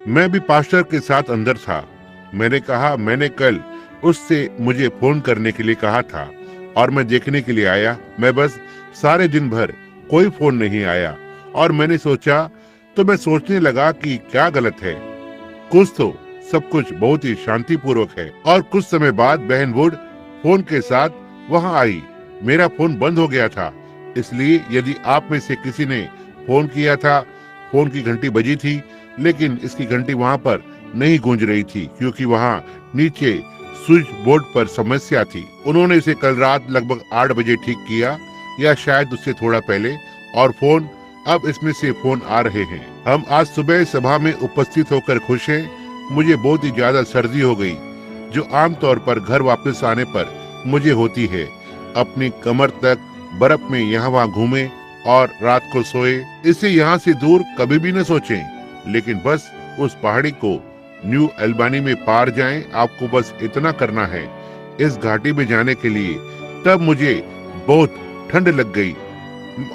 मैं भी पास्टर के साथ अंदर था। मैंने कहा, मैंने कल उससे मुझे फोन करने के लिए कहा था और मैं देखने के लिए आया। मैं बस सारे दिन भर कोई फोन नहीं आया और मैंने सोचा, तो मैं सोचने लगा कि क्या गलत है। कुछ तो सब कुछ बहुत ही शांतिपूर्वक है। और कुछ समय बाद बहन वुड फोन के साथ वहां आई। मेरा फोन बंद हो गया था, इसलिए यदि आप में से किसी ने फोन किया था, फोन की घंटी बजी थी, लेकिन इसकी घंटी वहां पर नहीं गूंज रही थी क्योंकि वहां नीचे स्विच बोर्ड पर समस्या थी। उन्होंने इसे कल रात लगभग 8 बजे ठीक किया या शायद उससे थोड़ा पहले, और फोन अब इसमें से फोन आ रहे हैं। हम आज सुबह सभा में उपस्थित होकर खुश हैं। मुझे बहुत ही ज्यादा सर्दी हो गई, जो आमतौर पर घर वापस आने पर मुझे होती है। अपनी कमर तक बर्फ में यहाँ वहाँ घूमे और रात को सोए। इसे यहाँ से दूर कभी भी न सोचें, लेकिन बस उस पहाड़ी को न्यू अल्बानी में पार जाएं। आपको बस इतना करना है इस घाटी में जाने के लिए। तब मुझे बहुत ठंड लग गई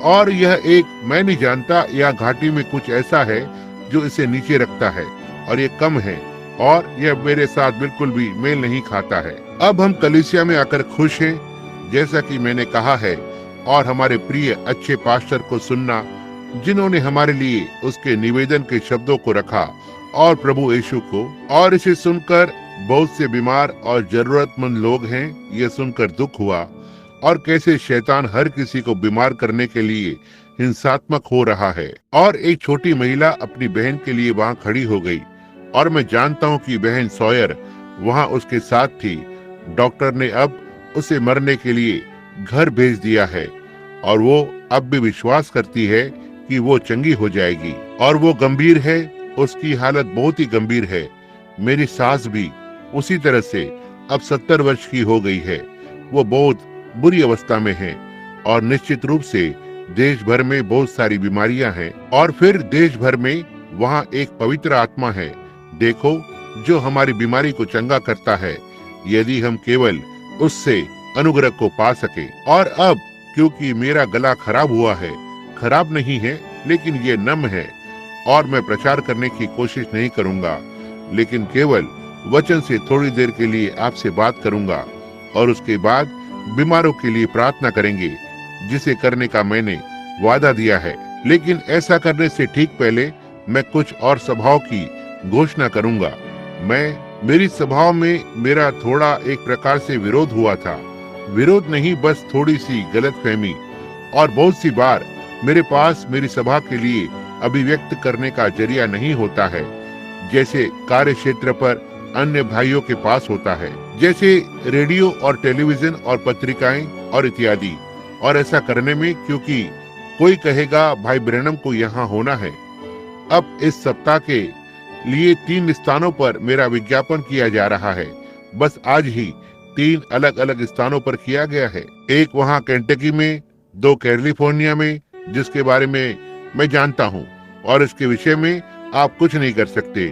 और यह एक, मैं नहीं जानता, यह घाटी में कुछ ऐसा है जो इसे नीचे रखता है और ये कम है और यह मेरे साथ बिल्कुल भी मेल नहीं खाता है। अब हम कलीसिया में आकर खुश हैं, जैसा कि मैंने कहा है, और हमारे प्रिय अच्छे पास्टर को सुनना, जिन्होंने हमारे लिए उसके निवेदन के शब्दों को रखा और प्रभु यीशु को। और इसे सुनकर बहुत से बीमार और जरूरतमंद लोग हैं, यह सुनकर दुख हुआ। और कैसे शैतान हर किसी को बीमार करने के लिए हिंसात्मक हो रहा है। और एक छोटी महिला अपनी बहन के लिए वहाँ खड़ी हो गई और मैं जानता हूँ कि बहन सॉयर वहाँ उसके साथ थी। डॉक्टर ने अब उसे मरने के लिए घर भेज दिया है और वो अब भी विश्वास करती है कि वो चंगी हो जाएगी। और वो गंभीर है, उसकी हालत बहुत ही गंभीर है। मेरी सास भी उसी तरह से अब 70 वर्ष की हो गई है। वो बहुत बुरी अवस्था में है और निश्चित रूप से देश भर में बहुत सारी बीमारियां हैं। और फिर देश भर में वहाँ एक पवित्र आत्मा है, देखो, जो हमारी बीमारी को चंगा करता है, यदि हम केवल उससे अनुग्रह को पा सके। और अब क्योंकि मेरा गला खराब हुआ है, खराब नहीं है लेकिन ये नम है, और मैं प्रचार करने की कोशिश नहीं करूंगा, लेकिन केवल वचन से थोड़ी देर के लिए आपसे बात करूंगा और उसके बाद बीमारों के लिए प्रार्थना करेंगे, जिसे करने का मैंने वादा दिया है। लेकिन ऐसा करने से ठीक पहले मैं कुछ और सभाओं की घोषणा करूंगा। मेरी सभाओं में मेरा थोड़ा एक प्रकार से विरोध हुआ था। विरोध नहीं, बस थोड़ी सी गलतफहमी। और बहुत सी बार मेरे पास मेरी सभा के लिए अभिव्यक्त करने का जरिया नहीं होता है, जैसे कार्य क्षेत्र पर अन्य भाइयों के पास होता है, जैसे रेडियो और टेलीविजन और पत्रिकाएं और इत्यादि। और ऐसा करने में, क्योंकि कोई कहेगा भाई ब्रैनम को यहाँ होना है। अब इस सप्ताह के लिए 3 स्थानों पर मेरा विज्ञापन किया जा रहा है। बस आज ही 3 अलग अलग स्थानों पर किया गया है। एक वहाँ केंटकी में, 2 कैलिफोर्निया में, जिसके बारे में मैं जानता हूँ, और इसके विषय में आप कुछ नहीं कर सकते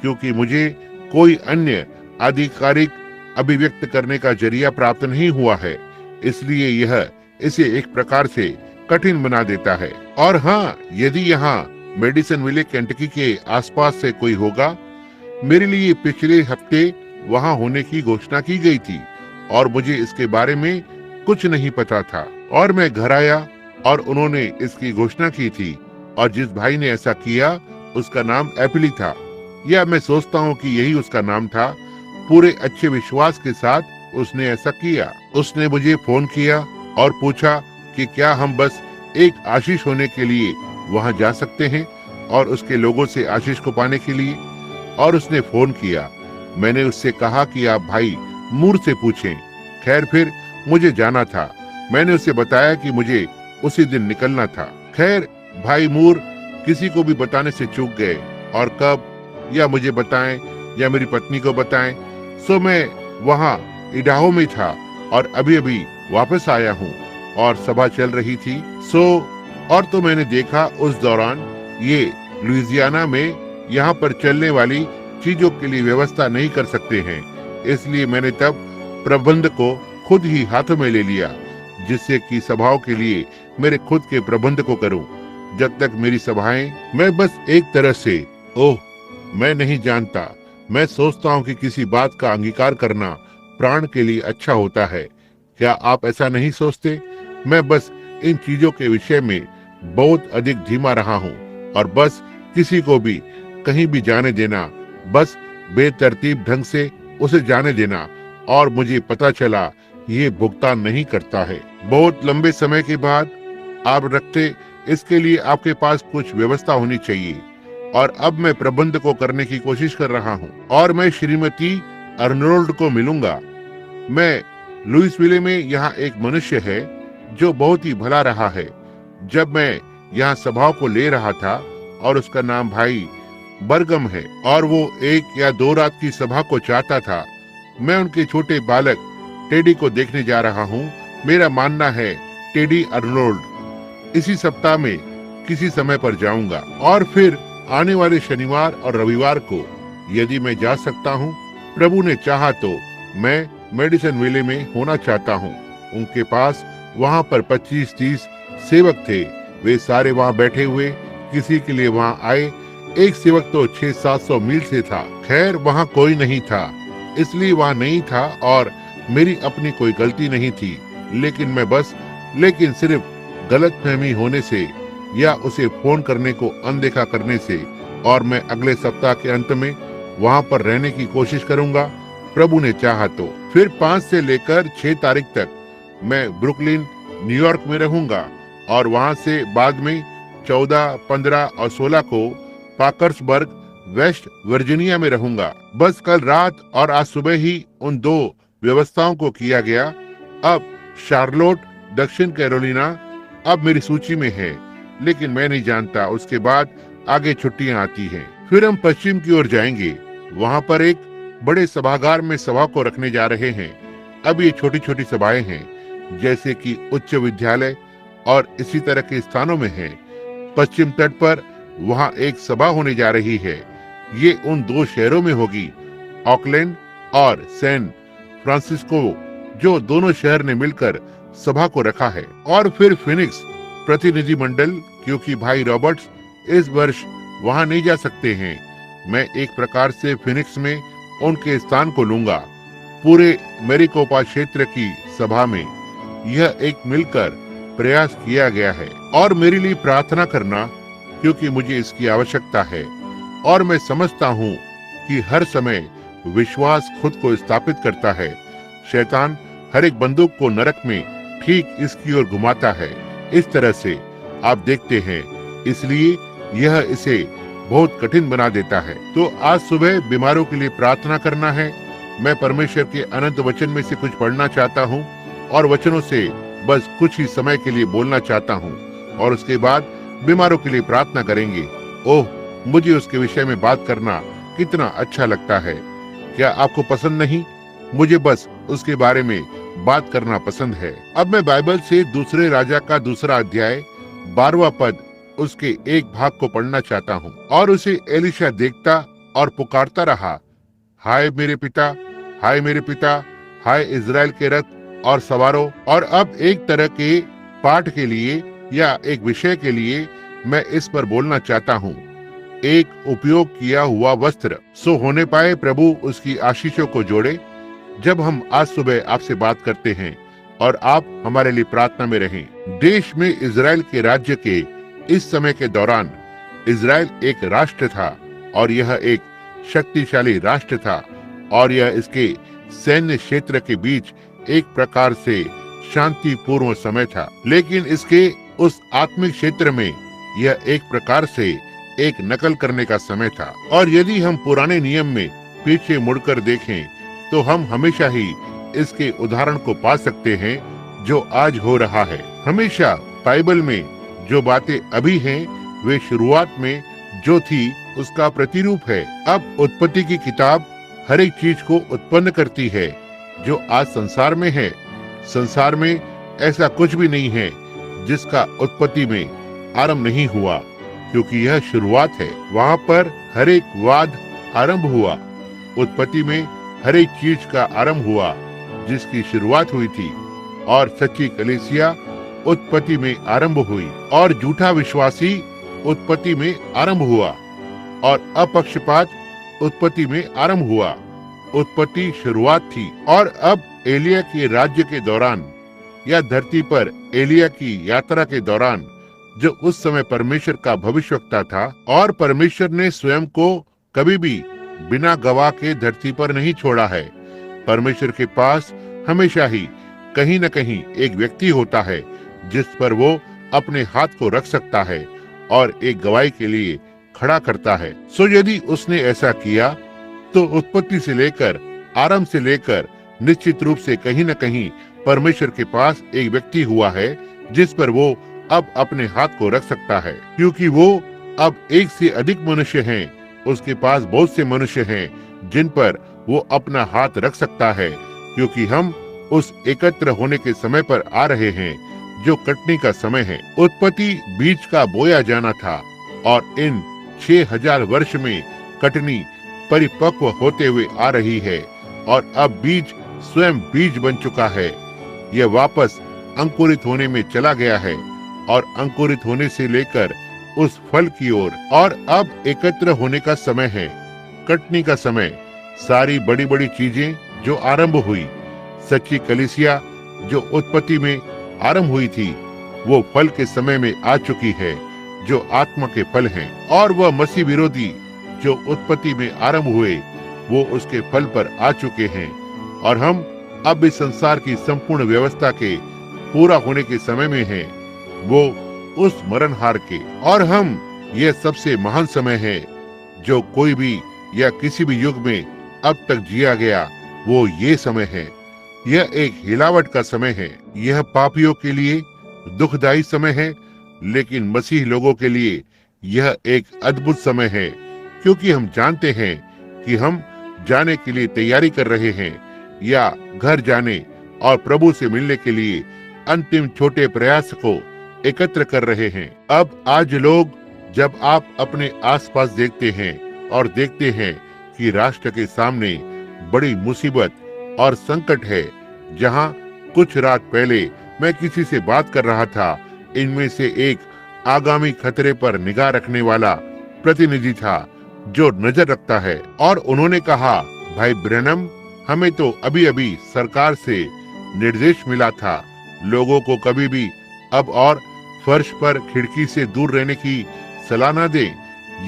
क्योंकि मुझे कोई अन्य आधिकारिक अभिव्यक्त करने का जरिया प्राप्त नहीं हुआ है। इसलिए यह इसे एक प्रकार से कठिन बना देता है। और हाँ, यदि यहाँ मेडिसन विले केंटकी के आसपास से कोई होगा, मेरे लिए पिछले हफ्ते वहाँ होने की घोषणा की गई थी और मुझे इसके बारे में कुछ नहीं पता था। और मैं घर आया और उन्होंने इसकी घोषणा की थी, और जिस भाई ने ऐसा किया उसका नाम एपिली था, या मैं सोचता हूँ कि यही उसका नाम था। पूरे अच्छे विश्वास के साथ उसने ऐसा किया। उसने मुझे फोन किया और पूछा कि क्या हम बस एक आशीष होने के लिए वहाँ जा सकते हैं और उसके लोगों से आशीष को पाने के लिए। और उसने फोन किया। मैंने उससे कहा कि आप भाई मूर से पूछें। खैर, फिर मुझे जाना था। मैंने उसे बताया कि मुझे उसी दिन निकलना था। खैर, भाई मूर किसी को भी बताने से चूक गए, और कब, या मुझे बताएं या मेरी पत्नी को बताएं। सो मैं वहाँ इडाहो में था और अभी अभी वापस आया हूँ और सभा चल रही थी। और तो मैंने देखा उस दौरान ये लुइजियाना में यहाँ पर चलने वाली चीजों के लिए व्यवस्था नहीं कर सकते हैं, इसलिए मैंने तब प्रबंध को खुद ही हाथों में ले लिया, जिससे कि सभाओं के लिए मेरे खुद के प्रबंध को करूं। जब तक मेरी सभाएं, मैं बस एक तरह से, मैं नहीं जानता। मैं सोचता हूँ कि किसी बात का अंगीकार करना प्राण के लिए अच्छा होता है। क्या आप ऐसा नहीं सोचते? मैं बस इन चीजों के विषय में बहुत अधिक धीमा रहा हूँ और बस किसी को भी कहीं भी जाने देना, बस बेतरतीब ढंग से उसे जाने देना, और मुझे पता चला ये भुगतान नहीं करता है। बहुत लंबे समय के बाद आप रखते, इसके लिए आपके पास कुछ व्यवस्था होनी चाहिए, और अब मैं प्रबंध को करने की कोशिश कर रहा हूँ, और मैं श्रीमती अर्नोल्ड को मिलूंगा। मैं लुइसविले में यहाँ एक मनुष्य है जो बहुत ही भला रहा है। जब मैं यहाँ सभाओं को ले रहा था, और उसका नाम भाई बरगम है, और वो 1 या 2 रात की सभा को चाहता था। मैं उनके छोटे बालक टेडी को देखने जा रहा हूँ। मेरा मानना है टेडी अर्नोल्ड इसी सप्ताह में किसी समय पर जाऊंगा, और फिर आने वाले शनिवार और रविवार को यदि मैं जा सकता हूँ, प्रभु ने चाहा तो मैं मेडिसन विले में होना चाहता हूँ। उनके पास वहाँ पर 25-30 सेवक थे। वे सारे वहाँ बैठे हुए किसी के लिए वहाँ आए। एक सेवक तो 600-700 मील से था। खैर वहाँ कोई नहीं था, इसलिए वहाँ नहीं था, और मेरी अपनी कोई गलती नहीं थी। लेकिन सिर्फ गलतफहमी होने से या उसे फोन करने को अनदेखा करने से, और मैं अगले सप्ताह के अंत में वहाँ पर रहने की कोशिश करूंगा, प्रभु ने चाहा तो। फिर 5 से लेकर 6 तारीख तक मैं ब्रुकलिन, न्यूयॉर्क में रहूंगा, और वहाँ से बाद में 14, 15 और 16 को पाकर्सबर्ग, वेस्ट वर्जीनिया में रहूंगा। बस कल रात और आज सुबह ही उन 2 व्यवस्थाओं को किया गया। अब शार्लोट, दक्षिण कैरोलिना अब मेरी सूची में है, लेकिन मैं नहीं जानता उसके बाद आगे छुट्टियां आती हैं। फिर हम पश्चिम की ओर जाएंगे। वहाँ पर एक बड़े सभागार में सभा को रखने जा रहे हैं। अब ये छोटी छोटी सभाएं हैं, जैसे कि उच्च विद्यालय और इसी तरह के स्थानों में हैं। पश्चिम तट पर वहाँ एक सभा होने जा रही है। ये उन 2 शहरों में होगी, ऑकलैंड और सैन फ्रांसिस्को, जो दोनों शहर ने मिलकर सभा को रखा है। और फिर फिनिक्स प्रतिनिधि मंडल, क्योंकि भाई रॉबर्ट्स इस वर्ष वहाँ नहीं जा सकते हैं। मैं एक प्रकार से फिनिक्स में उनके स्थान को लूंगा। पूरे मैरिकोपा क्षेत्र की सभा में यह एक मिलकर प्रयास किया गया है, और मेरे लिए प्रार्थना करना, क्योंकि मुझे इसकी आवश्यकता है। और मैं समझता हूँ कि हर समय विश्वास खुद को स्थापित करता है। शैतान हर एक बंदूक को नरक में ठीक इसकी ओर घुमाता है। इस तरह से आप देखते हैं, इसलिए यह इसे बहुत कठिन बना देता है। तो आज सुबह बीमारों के लिए प्रार्थना करना है। मैं परमेश्वर के अनंत वचन में से कुछ पढ़ना चाहता हूँ, और वचनों से बस कुछ ही समय के लिए बोलना चाहता हूँ, और उसके बाद बीमारों के लिए प्रार्थना करेंगे। ओह, मुझे उसके विषय में बात करना कितना अच्छा लगता है। क्या आपको पसंद नहीं? मुझे बस उसके बारे में बात करना पसंद है। अब मैं बाइबल से दूसरे राजा का 2 अध्याय 12वां पद, उसके एक भाग को पढ़ना चाहता हूँ। और उसे एलिशा देखता और पुकारता रहा, हाय मेरे पिता, हाय मेरे पिता, हाय इजराइल के रथ और सवारों। और अब एक तरह के पाठ के लिए या एक विषय के लिए मैं इस पर बोलना चाहता हूँ, एक उपयोग किया हुआ वस्त्र। सो होने पाए प्रभु उसकी आशीषों को जोड़े। जब हम आज सुबह आपसे बात करते हैं और आप हमारे लिए प्रार्थना में रहें। देश में इजराइल के राज्य के इस समय के दौरान इजराइल एक राष्ट्र था, और यह एक शक्तिशाली राष्ट्र था, और यह इसके सैन्य क्षेत्र के बीच एक प्रकार से शांतिपूर्ण समय था। लेकिन इसके उस आत्मिक क्षेत्र में यह एक प्रकार से एक नकल करने का समय था। और यदि हम पुराने नियम में पीछे मुड़कर देखें तो हम हमेशा ही इसके उदाहरण को पा सकते हैं जो आज हो रहा है। हमेशा बाइबल में जो बातें अभी हैं वे शुरुआत में जो थी उसका प्रतिरूप है। अब उत्पत्ति की किताब हर एक चीज को उत्पन्न करती है जो आज संसार में है। संसार में ऐसा कुछ भी नहीं है जिसका उत्पत्ति में आरंभ नहीं हुआ, क्योंकि यह शुरुआत है। वहाँ पर हर एक वाद आरंभ हुआ। उत्पत्ति में हर एक चीज का आरंभ हुआ जिसकी शुरुआत हुई थी, और सच्ची कलीसिया उत्पत्ति में आरंभ हुई, और झूठा विश्वासी उत्पत्ति में आरंभ हुआ, और अपक्षपात उत्पत्ति में आरंभ हुआ। उत्पत्ति शुरुआत थी। और अब एलिया के राज्य के दौरान या धरती पर एलिया की यात्रा के दौरान, जो उस समय परमेश्वर का भविष्यवक्ता था, और परमेश्वर ने स्वयं को कभी भी बिना गवाह के धरती पर नहीं छोड़ा है। परमेश्वर के पास हमेशा ही कहीं न कहीं एक व्यक्ति होता है जिस पर वो अपने हाथ को रख सकता है और एक गवाही के लिए खड़ा करता है। सो यदि उसने ऐसा किया तो उत्पत्ति से लेकर, आरंभ से लेकर, निश्चित रूप से कहीं न कहीं परमेश्वर के पास एक व्यक्ति हुआ है जिस पर वो अब अपने हाथ को रख सकता है, क्योंकि वो अब एक से अधिक मनुष्य हैं। उसके पास बहुत से मनुष्य हैं जिन पर वो अपना हाथ रख सकता है, क्योंकि हम उस एकत्र होने के समय पर आ रहे हैं जो कटनी का समय है। उत्पत्ति बीज का बोया जाना था और इन 6000 वर्ष में कटनी परिपक्व होते हुए आ रही है और अब बीज स्वयं बीज बन चुका है। यह वापस अंकुरित होने में चला गया है और अंकुरित होने से लेकर उस फल की ओर, और अब एकत्र होने का समय है, कटनी का समय। सारी बड़ी बड़ी चीजें जो आरंभ हुई, सच्ची कलीसिया जो उत्पत्ति में आरंभ हुई थी, वो फल के समय में आ चुकी है, जो आत्मा के फल हैं। और वह मसीह विरोधी जो उत्पत्ति में आरंभ हुए, वो उसके फल पर आ चुके हैं। और हम अब इस संसार की संपूर्ण व्यवस्था के पूरा होने के समय में हैं, वो उस मरणहार के। और हम, यह सबसे महान समय है जो कोई भी या किसी भी युग में अब तक जिया गया, वो ये समय है। यह एक हिलावट का समय है। यह पापियों के लिए दुखदायी समय है, लेकिन मसीह लोगों के लिए यह एक अद्भुत समय है, क्योंकि हम जानते हैं कि हम जाने के लिए तैयारी कर रहे हैं या घर जाने और प्रभु से मिलने के लिए अंतिम छोटे प्रयास को एकत्र कर रहे हैं। अब आज लोग, जब आप अपने आसपास देखते हैं और देखते हैं कि राष्ट्र के सामने बड़ी मुसीबत और संकट है, जहां कुछ रात पहले मैं किसी से बात कर रहा था, इनमें से एक आगामी खतरे पर निगाह रखने वाला प्रतिनिधि था जो नजर रखता है, और उन्होंने कहा, भाई ब्रैनम, हमें तो अभी अभी सरकार से निर्देश मिला था, लोगों को कभी भी अब और फर्श पर खिड़की से दूर रहने की सलाह न दें।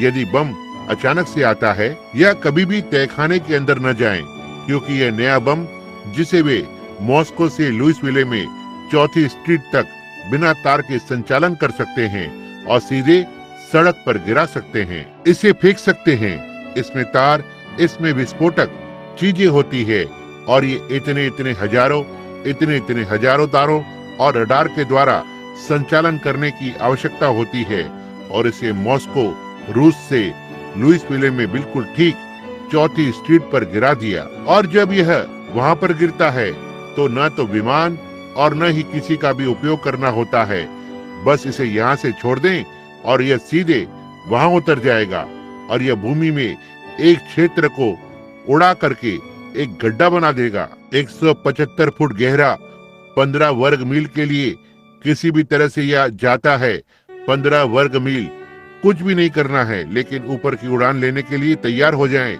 यदि बम अचानक से आता है या कभी भी तहखाने के अंदर न जाएं, क्योंकि यह नया बम जिसे वे मॉस्को से लुइसविले में 4थी स्ट्रीट तक बिना तार के संचालन कर सकते हैं और सीधे सड़क पर गिरा सकते हैं, इसे फेंक सकते हैं। इसमें तार, इसमें विस्फोटक चीजें होती है, और ये इतने इतने हजारों तारों और रडार के द्वारा संचालन करने की आवश्यकता होती है, और इसे मॉस्को, रूस से लुइसविले में बिल्कुल ठीक 4थी स्ट्रीट पर गिरा दिया। और जब यह वहां पर गिरता है तो न तो विमान और न ही किसी का भी उपयोग करना होता है, बस इसे यहाँ से छोड़ दें और यह सीधे वहां उतर जाएगा, और यह भूमि में एक क्षेत्र को उड़ा करके एक गड्ढा बना देगा। 175 फुट गहरा, 15 वर्ग मील के लिए किसी भी तरह से यह जाता है। 15 वर्ग मील, कुछ भी नहीं करना है, लेकिन ऊपर की उड़ान लेने के लिए तैयार हो जाएं।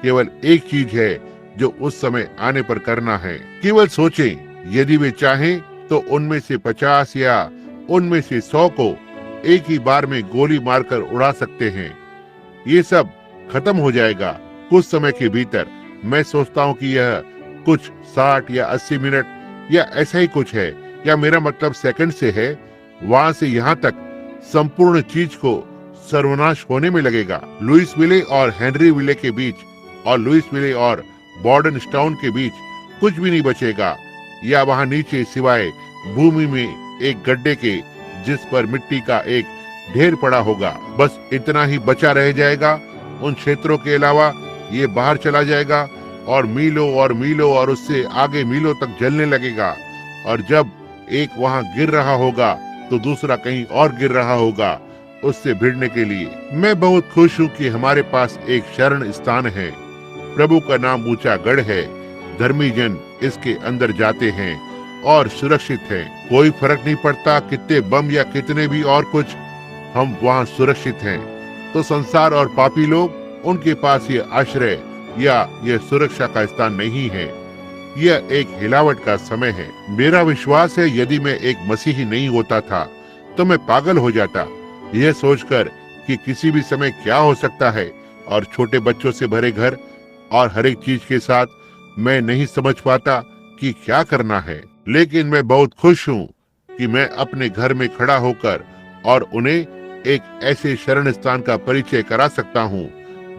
केवल एक चीज है जो उस समय आने पर करना है। केवल सोचें, यदि वे चाहें तो उनमें से 50 या उनमें से 100 को एक ही बार में गोली मारकर उड़ा सकते हैं। ये सब खत्म हो जाएगा कुछ समय के भीतर। मैं सोचता हूँ कि यह कुछ 60 या 80 मिनट या ऐसा ही कुछ है, या मेरा मतलब सेकंड से है। वहां से यहाँ तक संपूर्ण चीज को सर्वनाश होने में लगेगा। लुइसविले और हेनरीविले के बीच और लुइसविले और बॉर्डनस्टाउन के बीच कुछ भी नहीं बचेगा, या वहां नीचे सिवाय भूमि में एक गड्ढे के जिस पर मिट्टी का एक ढेर पड़ा होगा। बस इतना ही बचा रह जाएगा। उन क्षेत्रों के अलावा ये बाहर चला जाएगा और मीलों और उससे आगे मीलों तक जलने लगेगा। और जब एक वहां गिर रहा होगा तो दूसरा कहीं और गिर रहा होगा उससे भिड़ने के लिए। मैं बहुत खुश हूँ कि हमारे पास एक शरण स्थान है। प्रभु का नाम ऊंचा गढ़ है। धर्मी जन इसके अंदर जाते हैं और सुरक्षित हैं। कोई फर्क नहीं पड़ता कितने बम या कितने भी और कुछ, हम वहाँ सुरक्षित हैं। तो संसार और पापी लोग उनके पास ये आश्रय या ये सुरक्षा का स्थान नहीं है। यह एक हिलावट का समय है। मेरा विश्वास है यदि मैं एक मसीही नहीं होता था तो मैं पागल हो जाता, यह सोचकर कि किसी भी समय क्या हो सकता है, और छोटे बच्चों से भरे घर और हर एक चीज के साथ मैं नहीं समझ पाता कि क्या करना है। लेकिन मैं बहुत खुश हूँ कि मैं अपने घर में खड़ा होकर और उन्हें एक ऐसे शरण स्थान का परिचय करा सकता हूँ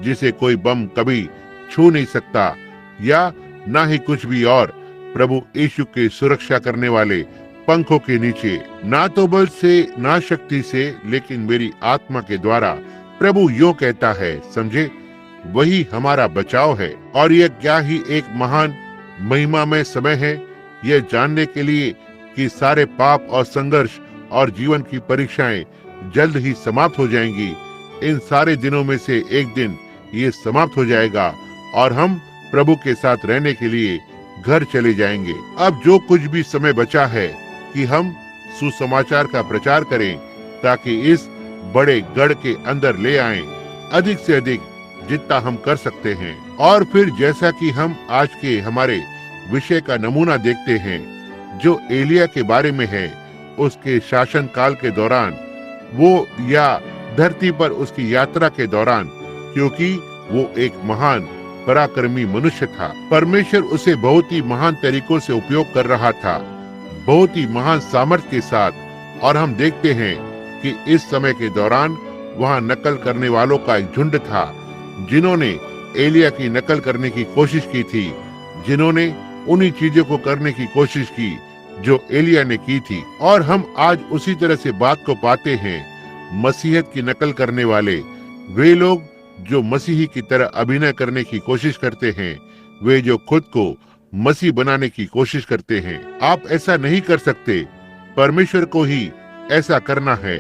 जिसे कोई बम कभी छू नहीं सकता, या ना ही कुछ भी और। प्रभु यीशु के सुरक्षा करने वाले पंखों के नीचे, ना तो बल से ना शक्ति से, लेकिन मेरी आत्मा के द्वारा, प्रभु यूं कहता है, समझे, वही हमारा बचाव है। और यह क्या ही एक महान महिमा में समय है, यह जानने के लिए कि सारे पाप और संघर्ष और जीवन की परीक्षाएं जल्द ही समाप्त हो जाएंगी। इन सारे दिनों में से एक दिन ये समाप्त हो जाएगा और हम प्रभु के साथ रहने के लिए घर चले जाएंगे। अब जो कुछ भी समय बचा है कि हम सुसमाचार का प्रचार करें, ताकि इस बड़े गढ़ के अंदर ले आएं, अधिक से अधिक जितना हम कर सकते हैं। और फिर जैसा कि हम आज के हमारे विषय का नमूना देखते हैं, जो एलिया के बारे में है, उसके शासन काल के दौरान वो, या धरती पर उसकी यात्रा के दौरान, क्योंकि वो एक महान पराक्रमी मनुष्य था। परमेश्वर उसे बहुत ही महान तरीकों से उपयोग कर रहा था, बहुत ही महान सामर्थ्य के साथ। और हम देखते हैं कि इस समय के दौरान वहां नकल करने वालों का एक झुंड था, जिन्होंने एलिया की नकल करने की कोशिश की थी, जिन्होंने उन्हीं चीजों को करने की कोशिश की जो एलिया ने की थी। और हम आज उसी तरह से बात को पाते हैं। मसीहत की नकल करने वाले, वे लोग जो मसीही की तरह अभिनय करने की कोशिश करते हैं, वे जो खुद को मसीह बनाने की कोशिश करते हैं। आप ऐसा नहीं कर सकते, परमेश्वर को ही ऐसा करना है।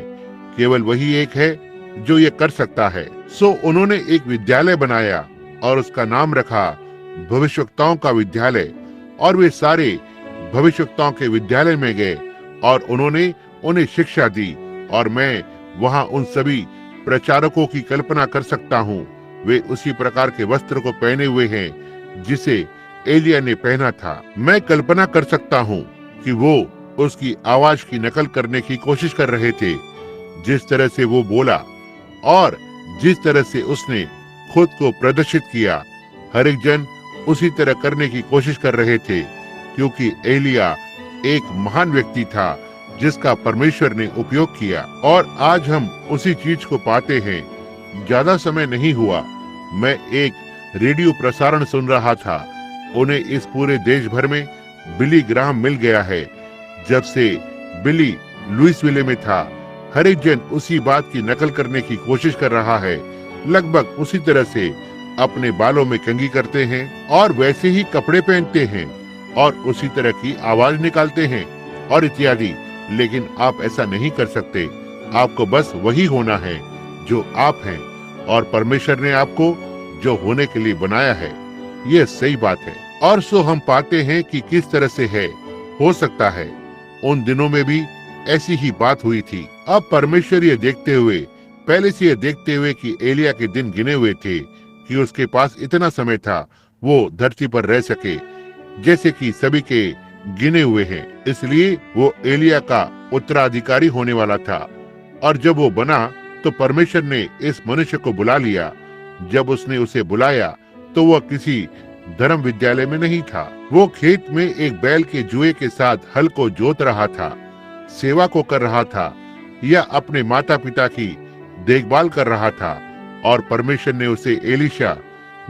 केवल वही एक है जो ये कर सकता है। सो उन्होंने एक विद्यालय बनाया और उसका नाम रखा भविष्यवक्ताओं का विद्यालय। और वे सारे भविष्यवक्ताओं के विद्यालय में गए और उन्होंने उन्हें शिक्षा दी। और मैं वहां उन सभी प्रचारकों की कल्पना कर सकता हूँ। वे उसी प्रकार के वस्त्र को पहने हुए हैं जिसे एलिया ने पहना था। मैं कल्पना कर सकता हूँ कि वो उसकी आवाज की नकल करने की कोशिश कर रहे थे, जिस तरह से वो बोला और जिस तरह से उसने खुद को प्रदर्शित किया। हर एक जन उसी तरह करने की कोशिश कर रहे थे, क्योंकि एलिया एक महान व्यक्ति था जिसका परमेश्वर ने उपयोग किया। और आज हम उसी चीज को पाते हैं। ज्यादा समय नहीं हुआ, मैं एक रेडियो प्रसारण सुन रहा था। उन्हें इस पूरे देश भर में बिली ग्राहम मिल गया है। जब से बिली लुइसविले में था, हर एक जन उसी बात की नकल करने की कोशिश कर रहा है। लगभग उसी तरह से अपने बालों में कंघी करते हैं और वैसे ही कपड़े पहनते हैं और उसी तरह की आवाज निकालते हैं और इत्यादि। लेकिन आप ऐसा नहीं कर सकते। आपको बस वही होना है जो आप हैं, और परमेश्वर ने आपको जो होने के लिए बनाया है। यह सही बात है। और सो हम पाते हैं कि किस तरह से है, हो सकता है उन दिनों में भी ऐसी ही बात हुई थी। अब परमेश्वर ये देखते हुए, पहले से ये देखते हुए कि एलिया के दिन गिने हुए थे, कि उसके पास इतना समय था वो धरती पर रह सके जैसे कि सभी के गिने हुए हैं, इसलिए वो एलिया का उत्तराधिकारी होने वाला था। और जब वो बना तो परमेश्वर ने इस मनुष्य को बुला लिया। जब उसने उसे बुलाया तो वह किसी धर्म विद्यालय में नहीं था। वो खेत में एक बैल के जुए के साथ हल को जोत रहा था, सेवा को कर रहा था, या अपने माता पिता की देखभाल कर रहा था। और परमेश्वर ने उसे एलीशा,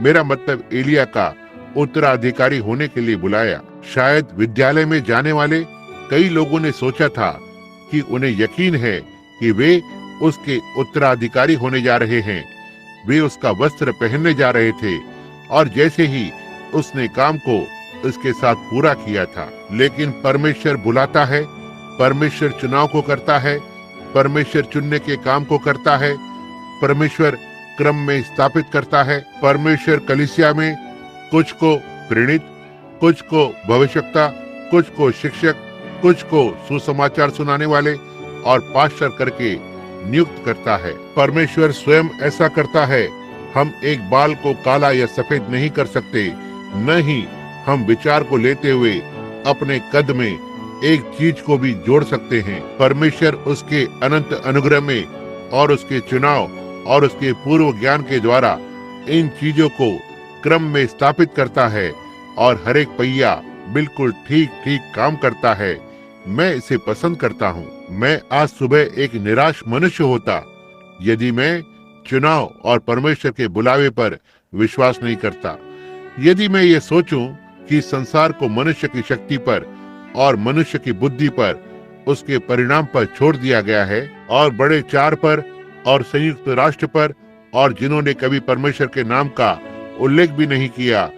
मेरा मतलब एलिया का उत्तराधिकारी होने के लिए बुलाया। शायद विद्यालय में जाने वाले कई लोगों ने सोचा था कि उन्हें यकीन है कि वे उसके उत्तराधिकारी होने जा रहे हैं। वे उसका वस्त्र पहनने जा रहे थे, और जैसे ही उसने काम को उसके साथ पूरा किया था। लेकिन परमेश्वर बुलाता है, परमेश्वर चुनाव को करता है, परमेश्वर चुनने के काम को करता है, परमेश्वर क्रम में स्थापित करता है। परमेश्वर कलीसिया में कुछ को प्रेरित, कुछ को भविष्यवक्ता, कुछ को शिक्षक, कुछ को सुसमाचार सुनाने वाले और पास्टर करके नियुक्त करता है। परमेश्वर स्वयं ऐसा करता है। हम एक बाल को काला या सफेद नहीं कर सकते, न ही हम विचार को लेते हुए अपने कद में एक चीज को भी जोड़ सकते हैं। परमेश्वर उसके अनंत अनुग्रह में और उसके चुनाव और उसके पूर्व ज्ञान के द्वारा इन चीजों को क्रम में स्थापित करता है और हर एक पहिया बिल्कुल ठीक ठीक काम करता है। मैं इसे पसंद करता हूँ। मैं आज सुबह एक निराश मनुष्य होता यदि मैं चुनाव और परमेश्वर के बुलावे पर विश्वास नहीं करता। यदि मैं ये सोचूं कि संसार को मनुष्य की शक्ति पर और मनुष्य की बुद्धि पर, उसके परिणाम पर छोड़ दिया गया है और बड़े चार पर और संयुक्त राष्ट्र पर और जिन्होंने कभी परमेश्वर के नाम का उल्लेख भी नहीं किया,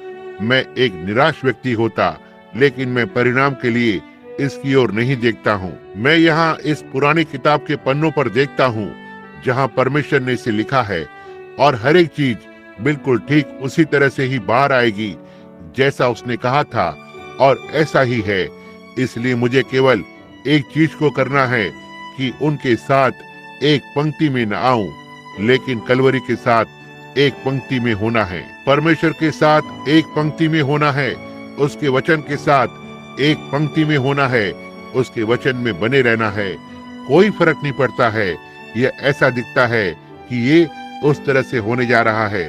मैं एक निराश व्यक्ति होता। लेकिन मैं परिणाम के लिए इसकी ओर नहीं देखता हूँ। मैं यहाँ इस पुरानी किताब के पन्नों पर देखता हूँ जहाँ परमेश्वर ने इसे लिखा है और हर एक चीज बिल्कुल ठीक उसी तरह से ही बाहर आएगी जैसा उसने कहा था, और ऐसा ही है। इसलिए मुझे केवल एक चीज को करना है कि उनके साथ एक पंक्ति में न आऊं, लेकिन कलवरी के साथ एक पंक्ति में होना है। परमेश्वर के साथ एक पंक्ति में होना है, उसके वचन के साथ एक पंक्ति में होना है, उसके वचन में बने रहना है। कोई फर्क नहीं पड़ता है यह ऐसा दिखता है कि ये उस तरह से होने जा रहा है,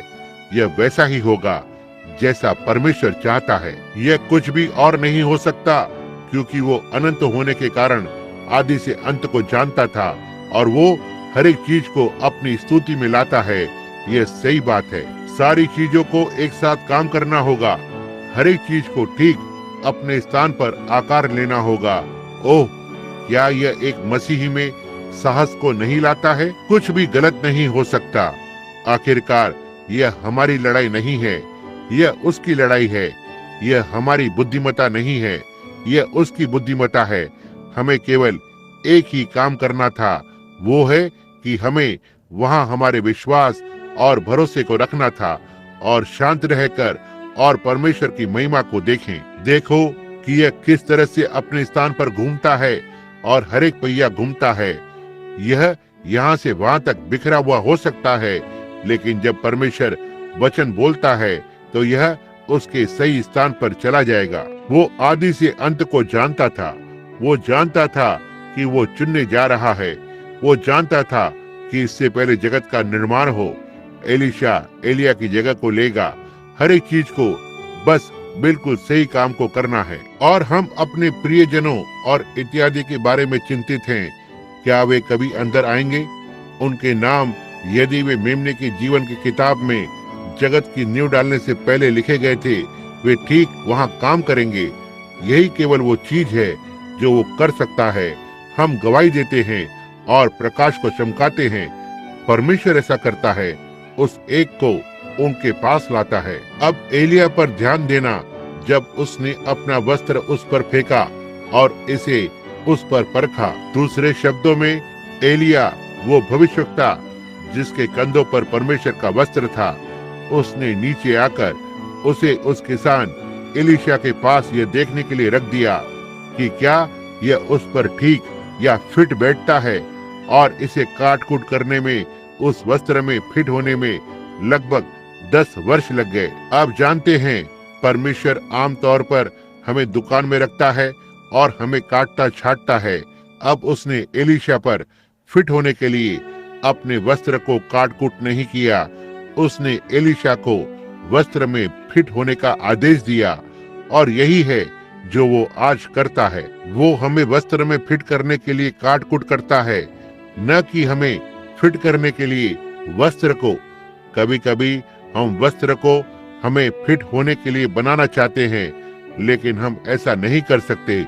यह वैसा ही होगा जैसा परमेश्वर चाहता है। यह कुछ भी और नहीं हो सकता, क्योंकि वो अनंत होने के कारण आदि से अंत को जानता था और वो हर एक चीज को अपनी स्तुति में लाता है। यह सही बात है। सारी चीजों को एक साथ काम करना होगा, हर एक चीज को ठीक अपने स्थान पर आकार लेना होगा। ओह, क्या यह एक मसीही में साहस को नहीं लाता है? कुछ भी गलत नहीं हो सकता। आखिरकार यह हमारी लड़ाई नहीं है, यह उसकी लड़ाई है। यह हमारी बुद्धिमत्ता नहीं है, यह उसकी बुद्धिमत्ता है। हमें केवल एक ही काम करना था, वो है कि हमें वहां हमारे विश्वास और भरोसे को रखना था और शांत रहकर और परमेश्वर की महिमा को देखें। देखो कि यह किस तरह से अपने स्थान पर घूमता है और हर एक पहिया घूमता है। यह यहाँ से वहां तक बिखरा हुआ हो सकता है, लेकिन जब परमेश्वर वचन बोलता है तो यह उसके सही स्थान पर चला जाएगा। वो आदि से अंत को जानता था। वो जानता था कि वो चुनने जा रहा है। वो जानता था कि इससे पहले जगत का निर्माण हो, एलीशा एलिया की जगह को लेगा। हर एक चीज को बस बिल्कुल सही काम को करना है। और हम अपने प्रियजनों और इत्यादि के बारे में चिंतित हैं। क्या वे कभी अंदर आएंगे? उनके नाम यदि वे मेमने के जीवन की किताब में जगत की नींव डालने से पहले लिखे गए थे, वे ठीक वहां काम करेंगे। यही केवल वो चीज है जो वो कर सकता है। हम गवाही देते हैं और प्रकाश को चमकाते हैं। परमेश्वर ऐसा करता है, उस एक को उनके पास लाता है। अब एलिया पर ध्यान देना। जब उसने अपना वस्त्र उस पर फेंका और इसे उस पर परखा। दूसरे शब्दों में, एलिया वो भविष्यवक्ता जिसके कंधों पर परमेश्वर का वस्त्र था, उसने नीचे आकर उसे उस किसान एलीशा के पास यह देखने के लिए रख दिया कि क्या यह उस पर ठीक या फिट बैठता है, और इसे काट कूट करने में, उस वस्त्र में फिट होने में लगभग 10 वर्ष लग गए। आप जानते हैं, परमेश्वर आमतौर पर हमें दुकान में रखता है और हमें काटता छाटता है। अब उसने एलीशा पर फिट होने के लिए अपने वस्त्र को काट कूट नहीं किया। उसने एलीशा को वस्त्र में फिट होने का आदेश दिया, और यही है जो वो आज करता है। वो हमें वस्त्र में फिट करने के लिए काट कूट करता है, न कि हमें फिट करने के लिए वस्त्र को। कभी कभी हम वस्त्र को हमें फिट होने के लिए बनाना चाहते हैं, लेकिन हम ऐसा नहीं कर सकते।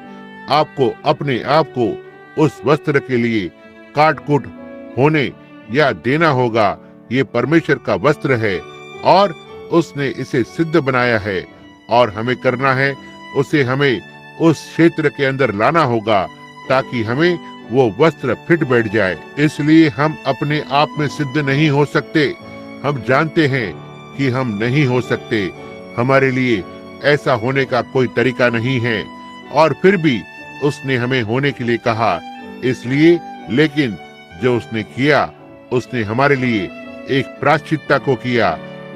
आपको अपने आप को उस वस्त्र के लिए काट कूट होने या देना होगा। ये परमेश्वर का वस्त्र है और उसने इसे सिद्ध बनाया है, और हमें करना है, उसे हमें उस क्षेत्र के अंदर लाना होगा ताकि हमें वो वस्त्र फिट बैठ जाए। इसलिए हम अपने आप में सिद्ध नहीं हो सकते। हम जानते हैं कि हम नहीं हो सकते। हमारे लिए ऐसा होने का कोई तरीका नहीं है, और फिर भी उसने हमें होने के लिए कहा। इसलिए लेकिन जो उसने किया, उसने हमारे लिए एक प्रायश्चित्त को किया,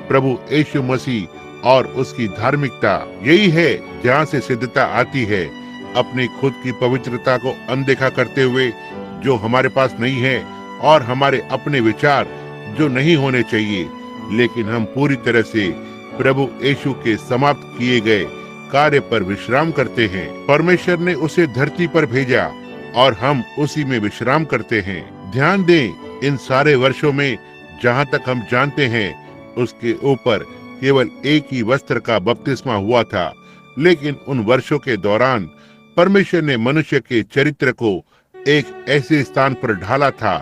प्रभु यीशु मसीह और उसकी धार्मिकता। यही है जहाँ से सिद्धता आती है। अपनी खुद की पवित्रता को अनदेखा करते हुए जो हमारे पास नहीं है, और हमारे अपने विचार जो नहीं होने चाहिए, लेकिन हम पूरी तरह से प्रभु यीशु के समाप्त किए गए कार्य पर विश्राम करते हैं। परमेश्वर ने उसे धरती पर भेजा और हम उसी में विश्राम करते हैं। ध्यान दें, इन सारे वर्षों में जहाँ तक हम जानते हैं, उसके ऊपर केवल एक ही वस्त्र का बपतिस्मा हुआ था। लेकिन उन वर्षों के दौरान परमेश्वर ने मनुष्य के चरित्र को एक ऐसे स्थान पर ढाला था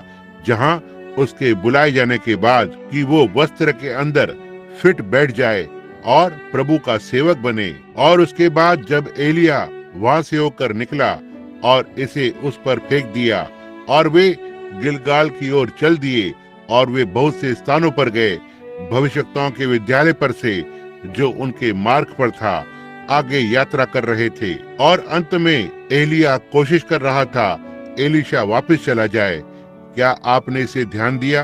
जहाँ उसके बुलाए जाने के बाद कि वो वस्त्र के अंदर फिट बैठ जाए और प्रभु का सेवक बने। और उसके बाद जब एलिया वहां से होकर निकला और इसे उस पर फेंक दिया और वे गिलगाल की ओर चल दिए, और वे बहुत से स्थानों पर गए, भविष्यवक्ताओं के विद्यालय पर से जो उनके मार्ग पर था आगे यात्रा कर रहे थे। और अंत में एलिया कोशिश कर रहा था एलीशा वापस चला जाए। क्या आपने इसे ध्यान दिया?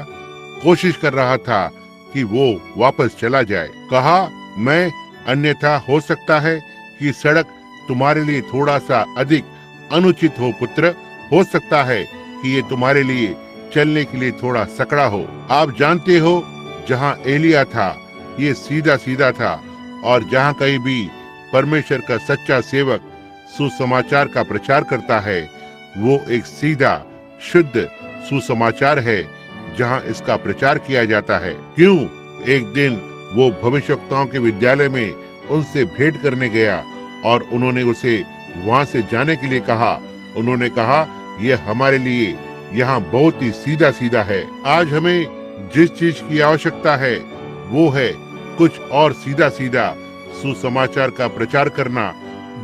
कोशिश कर रहा था कि वो वापस चला जाए। कहा, मैं अन्यथा हो सकता है कि सड़क तुम्हारे लिए थोड़ा सा अधिक अनुचित हो पुत्र, हो सकता है कि ये तुम्हारे लिए चलने के लिए थोड़ा सकड़ा हो। आप जानते हो, जहाँ एलिया था ये सीधा सीधा था, और जहाँ कहीं भी परमेश्वर का सच्चा सेवक सुसमाचार का प्रचार करता है, वो एक सीधा शुद्ध सुसमाचार है जहाँ इसका प्रचार किया जाता है। क्यों? एक दिन वो भविष्यवक्ताओं के विद्यालय में उनसे भेंट करने गया और उन्होंने उसे वहां से जाने के लिए कहा। उन्होंने कहा, यह हमारे लिए यहाँ बहुत ही सीधा सीधा है। आज हमें जिस चीज की आवश्यकता है वो है कुछ और सीधा सीधा सुसमाचार का प्रचार करना,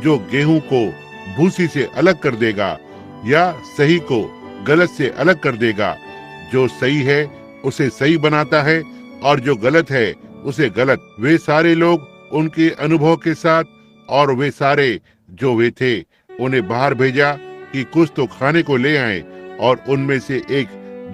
जो गेहूं को भूसी से अलग कर देगा या सही को गलत से अलग कर देगा। जो सही है उसे सही बनाता है और जो गलत है उसे गलत। वे सारे लोग उनके अनुभव के साथ, और वे सारे जो वे थे, उन्हें बाहर भेजा कि कुछ तो खाने को ले आए, और उनमें से एक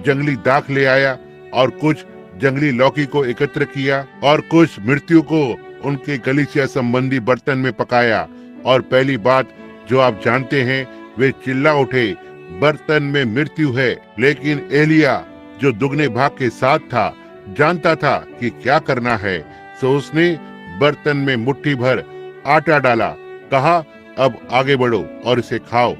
जंगली दाख ले आया और कुछ जंगली लौकी को एकत्र किया और कुछ मृत्यु को उनके कलीसिया संबंधी बर्तन में पकाया। और पहली बात जो आप जानते हैं, वे चिल्ला उठे, बर्तन में मृत्यु है। लेकिन एलिया जो दुगने भाग के साथ था, जानता था कि क्या करना है, सो उसने बर्तन में मुट्ठी भर आटा डाला, कहा, अब आगे बढ़ो और इसे खाओ।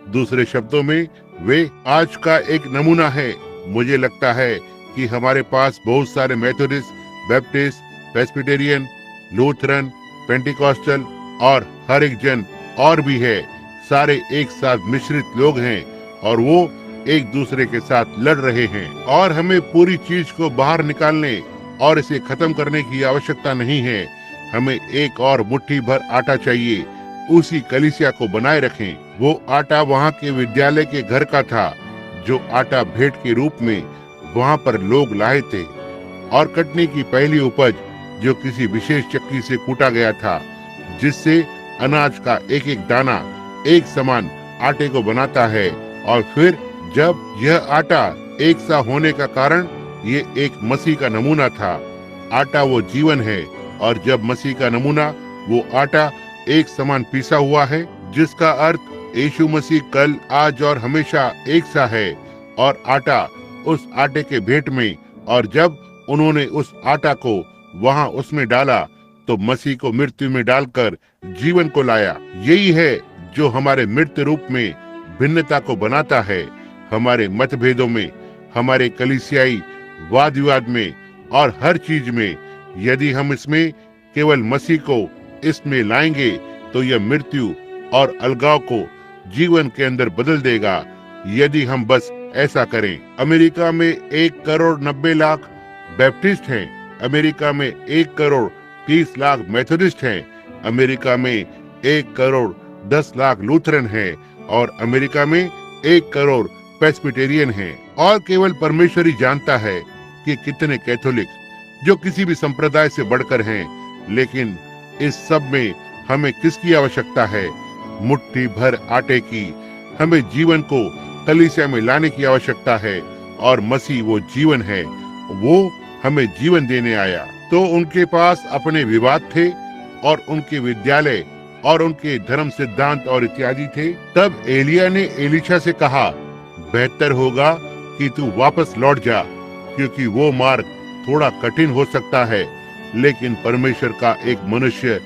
दूसरे शब्दों में वे आज का एक नमूना है। मुझे लगता है कि हमारे पास बहुत सारे Methodist, Baptist, Presbyterian, Lutheran, Pentecostal और हर एक जन और भी है। सारे एक साथ मिश्रित लोग हैं और वो एक दूसरे के साथ लड़ रहे हैं। और हमें पूरी चीज को बाहर निकालने और इसे खत्म करने की आवश्यकता नहीं है। हमें एक और मुट्ठी भर आटा चाहिए, उसी कलीसिया को बनाए रखें। वो आटा वहाँ के विद्यालय के घर का था, जो आटा भेंट के रूप में वहाँ पर लोग लाए थे, और कटने की पहली उपज जो किसी विशेष चक्की से कूटा गया था, जिससे अनाज का एक एक दाना एक समान आटे को बनाता है। और फिर जब यह आटा एक सा होने का कारण ये एक मसीह का नमूना था। आटा वो जीवन है, और जब मसीह का नमूना वो आटा एक समान पीसा हुआ है, जिसका अर्थ यीशु मसीह कल, आज और हमेशा एक सा है। और आटा उस आटे के भेंट में, और जब उन्होंने उस आटा को वहां उसमें डाला तो मसीह को मृत्यु में डालकर जीवन को लाया। यही है जो हमारे मृत्यु रूप में भिन्नता को बनाता है। हमारे मतभेदों में, हमारे कलीसियाई वाद विवाद में और हर चीज में, यदि हम इसमें केवल मसीह को इसमें लाएंगे तो यह मृत्यु और अलगाव को जीवन के अंदर बदल देगा। यदि हम बस ऐसा करें। अमेरिका में 1,90,00,000 बैप्टिस्ट हैं। अमेरिका में 1,30,00,000 मेथोडिस्ट हैं। अमेरिका में 1,10,00,000 लूथरन हैं, और अमेरिका में 1 करोड़ प्रेस्बिटेरियन हैं। और केवल परमेश्वर ही जानता है कि कितने कैथोलिक जो किसी भी संप्रदाय से बढ़कर हैं। लेकिन इस सब में हमें किसकी आवश्यकता है? मुट्ठी भर आटे की। हमें जीवन को कलीसिया में लाने की आवश्यकता है, और मसीह वो जीवन है, वो हमें जीवन देने आया। तो उनके पास अपने विवाद थे और उनके विद्यालय और उनके धर्म सिद्धांत और इत्यादि थे। तब एलिया ने एलीशा से कहा, बेहतर होगा कि तू वापस लौट जा, क्योंकि वो मार्ग थोड़ा कठिन हो सकता है। लेकिन परमेश्वर का एक मनुष्य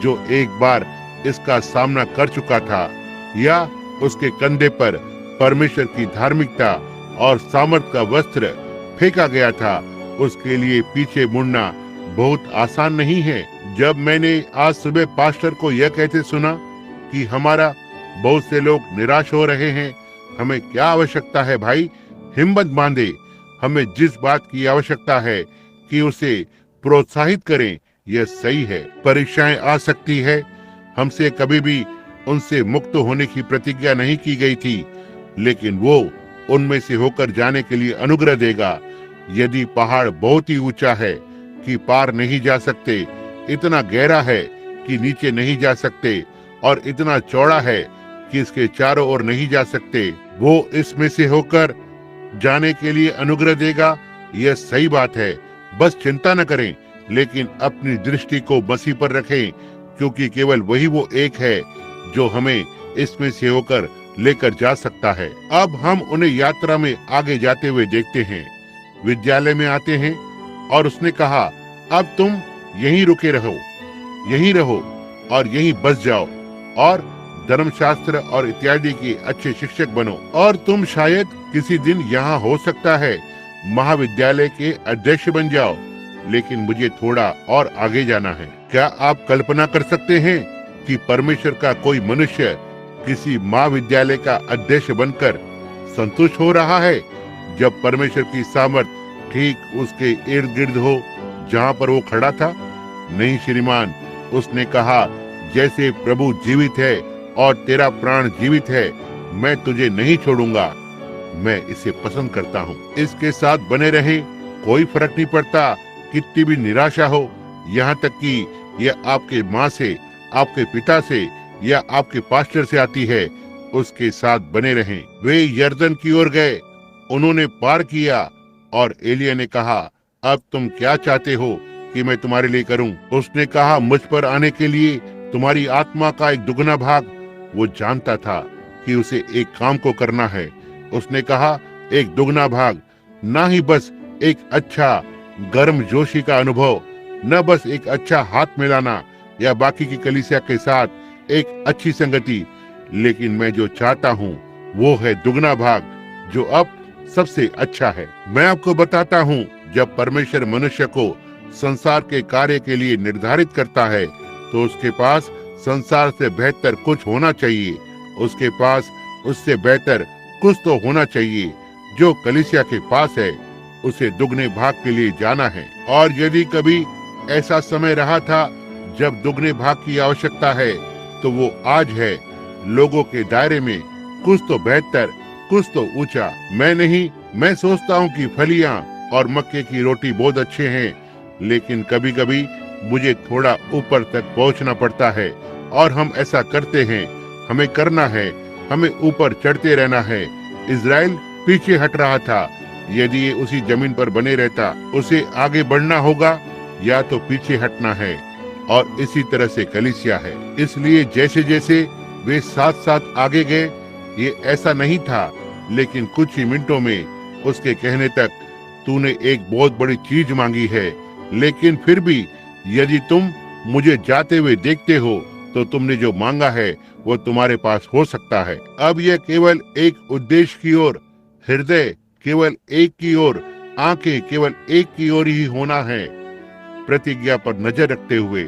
जो एक बार इसका सामना कर चुका था, या उसके कंधे पर परमेश्वर की धार्मिकता और सामर्थ का वस्त्र फेंका गया था, उसके लिए पीछे मुड़ना बहुत आसान नहीं है। जब मैंने आज सुबह पास्टर को यह कहते सुना कि हमारा बहुत से लोग निराश हो रहे हैं, हमें क्या आवश्यकता है भाई, हिम्मत बांधे। हमें जिस बात की आवश्यकता है कि उसे प्रोत्साहित करें, यह सही है। परीक्षाएं आ सकती है, हमसे कभी भी उनसे मुक्त होने की प्रतिज्ञा नहीं की गई थी, लेकिन वो उनमें से होकर जाने के लिए अनुग्रह देगा। यदि पहाड़ बहुत ही ऊंचा है कि पार नहीं जा सकते, इतना गहरा है कि नीचे नहीं जा सकते, और इतना चौड़ा है कि इसके चारों ओर नहीं जा सकते, वो इसमें से होकर जाने के लिए अनुग्रह देगा। यह सही बात है। बस चिंता न करें, लेकिन अपनी दृष्टि को मसीह पर रखें, क्योंकि केवल वही वो एक है जो हमें इसमें से होकर लेकर जा सकता है। अब हम उन्हें यात्रा में आगे जाते हुए देखते हैं। विद्यालय में आते हैं और उसने कहा, अब तुम यहीं रुके रहो, यहीं रहो और यहीं बस जाओ और धर्मशास्त्र और इत्यादि के अच्छे शिक्षक बनो, और तुम शायद किसी दिन यहाँ हो सकता है महाविद्यालय के अध्यक्ष बन जाओ। लेकिन मुझे थोड़ा और आगे जाना है। क्या आप कल्पना कर सकते हैं कि परमेश्वर का कोई मनुष्य किसी महाविद्यालय का अध्यक्ष बनकर संतुष्ट हो रहा है, जब परमेश्वर की सामर्थ ठीक उसके इर्द गिर्द हो जहाँ पर वो खड़ा था? नहीं श्रीमान, उसने कहा, जैसे प्रभु जीवित है और तेरा प्राण जीवित है, मैं तुझे नहीं छोड़ूंगा। मैं इसे पसंद करता हूँ। इसके साथ बने रहें, कोई फर्क नहीं पड़ता कितनी भी निराशा हो, यहाँ तक कि यह आपके माँ से, आपके पिता से या आपके पास्टर से आती है, उसके साथ बने रहें। वे यर्दन की ओर गए, उन्होंने पार किया और एलिया ने कहा, अब तुम क्या चाहते हो कि मैं तुम्हारे लिए करूं? उसने कहा, मुझ पर आने के लिए तुम्हारी आत्मा का एक दुगना भाग। वो जानता था कि उसे एक काम को करना है। उसने कहा, एक दुगना भाग, ना ही बस एक अच्छा गर्म जोशी का अनुभव, न बस एक अच्छा हाथ मिलाना या बाकी की कलीसिया के साथ एक अच्छी संगति, लेकिन मैं जो चाहता हूँ वो है दुगना भाग, जो अब सबसे अच्छा है। मैं आपको बताता हूँ, जब परमेश्वर मनुष्य को संसार के कार्य के लिए निर्धारित करता है, तो उसके पास संसार से बेहतर कुछ होना चाहिए। उसके पास उससे बेहतर कुछ तो होना चाहिए। जो कलीसिया के पास है, उसे दुगने भाग के लिए जाना है। और यदि कभी ऐसा समय रहा था जब दुगने भाग की आवश्यकता है, तो वो आज है। लोगों के दायरे में कुछ तो बेहतर, कुछ तो ऊंचा। मैं सोचता हूँ कि फलियां और मक्के की रोटी बहुत अच्छे हैं, लेकिन कभी कभी मुझे थोड़ा ऊपर तक पहुँचना पड़ता है, और हम ऐसा करते हैं। हमें करना है, हमें ऊपर चढ़ते रहना है। इज़राइल पीछे हट रहा था। यदि ये उसी जमीन पर बने रहता, उसे आगे बढ़ना होगा या तो पीछे हटना है, और इसी तरह से कलीसिया है। इसलिए जैसे जैसे वे साथ साथ आगे गए, ये ऐसा नहीं था, लेकिन कुछ ही मिनटों में उसके कहने तक, तूने एक बहुत बड़ी चीज मांगी है, लेकिन फिर भी यदि तुम मुझे जाते हुए देखते हो, तो तुमने जो मांगा है वो तुम्हारे पास हो सकता है। अब यह केवल एक उद्देश्य की ओर, हृदय केवल एक की ओर, आंखें केवल एक की ओर ही होना है, प्रतिज्ञा पर नजर रखते हुए।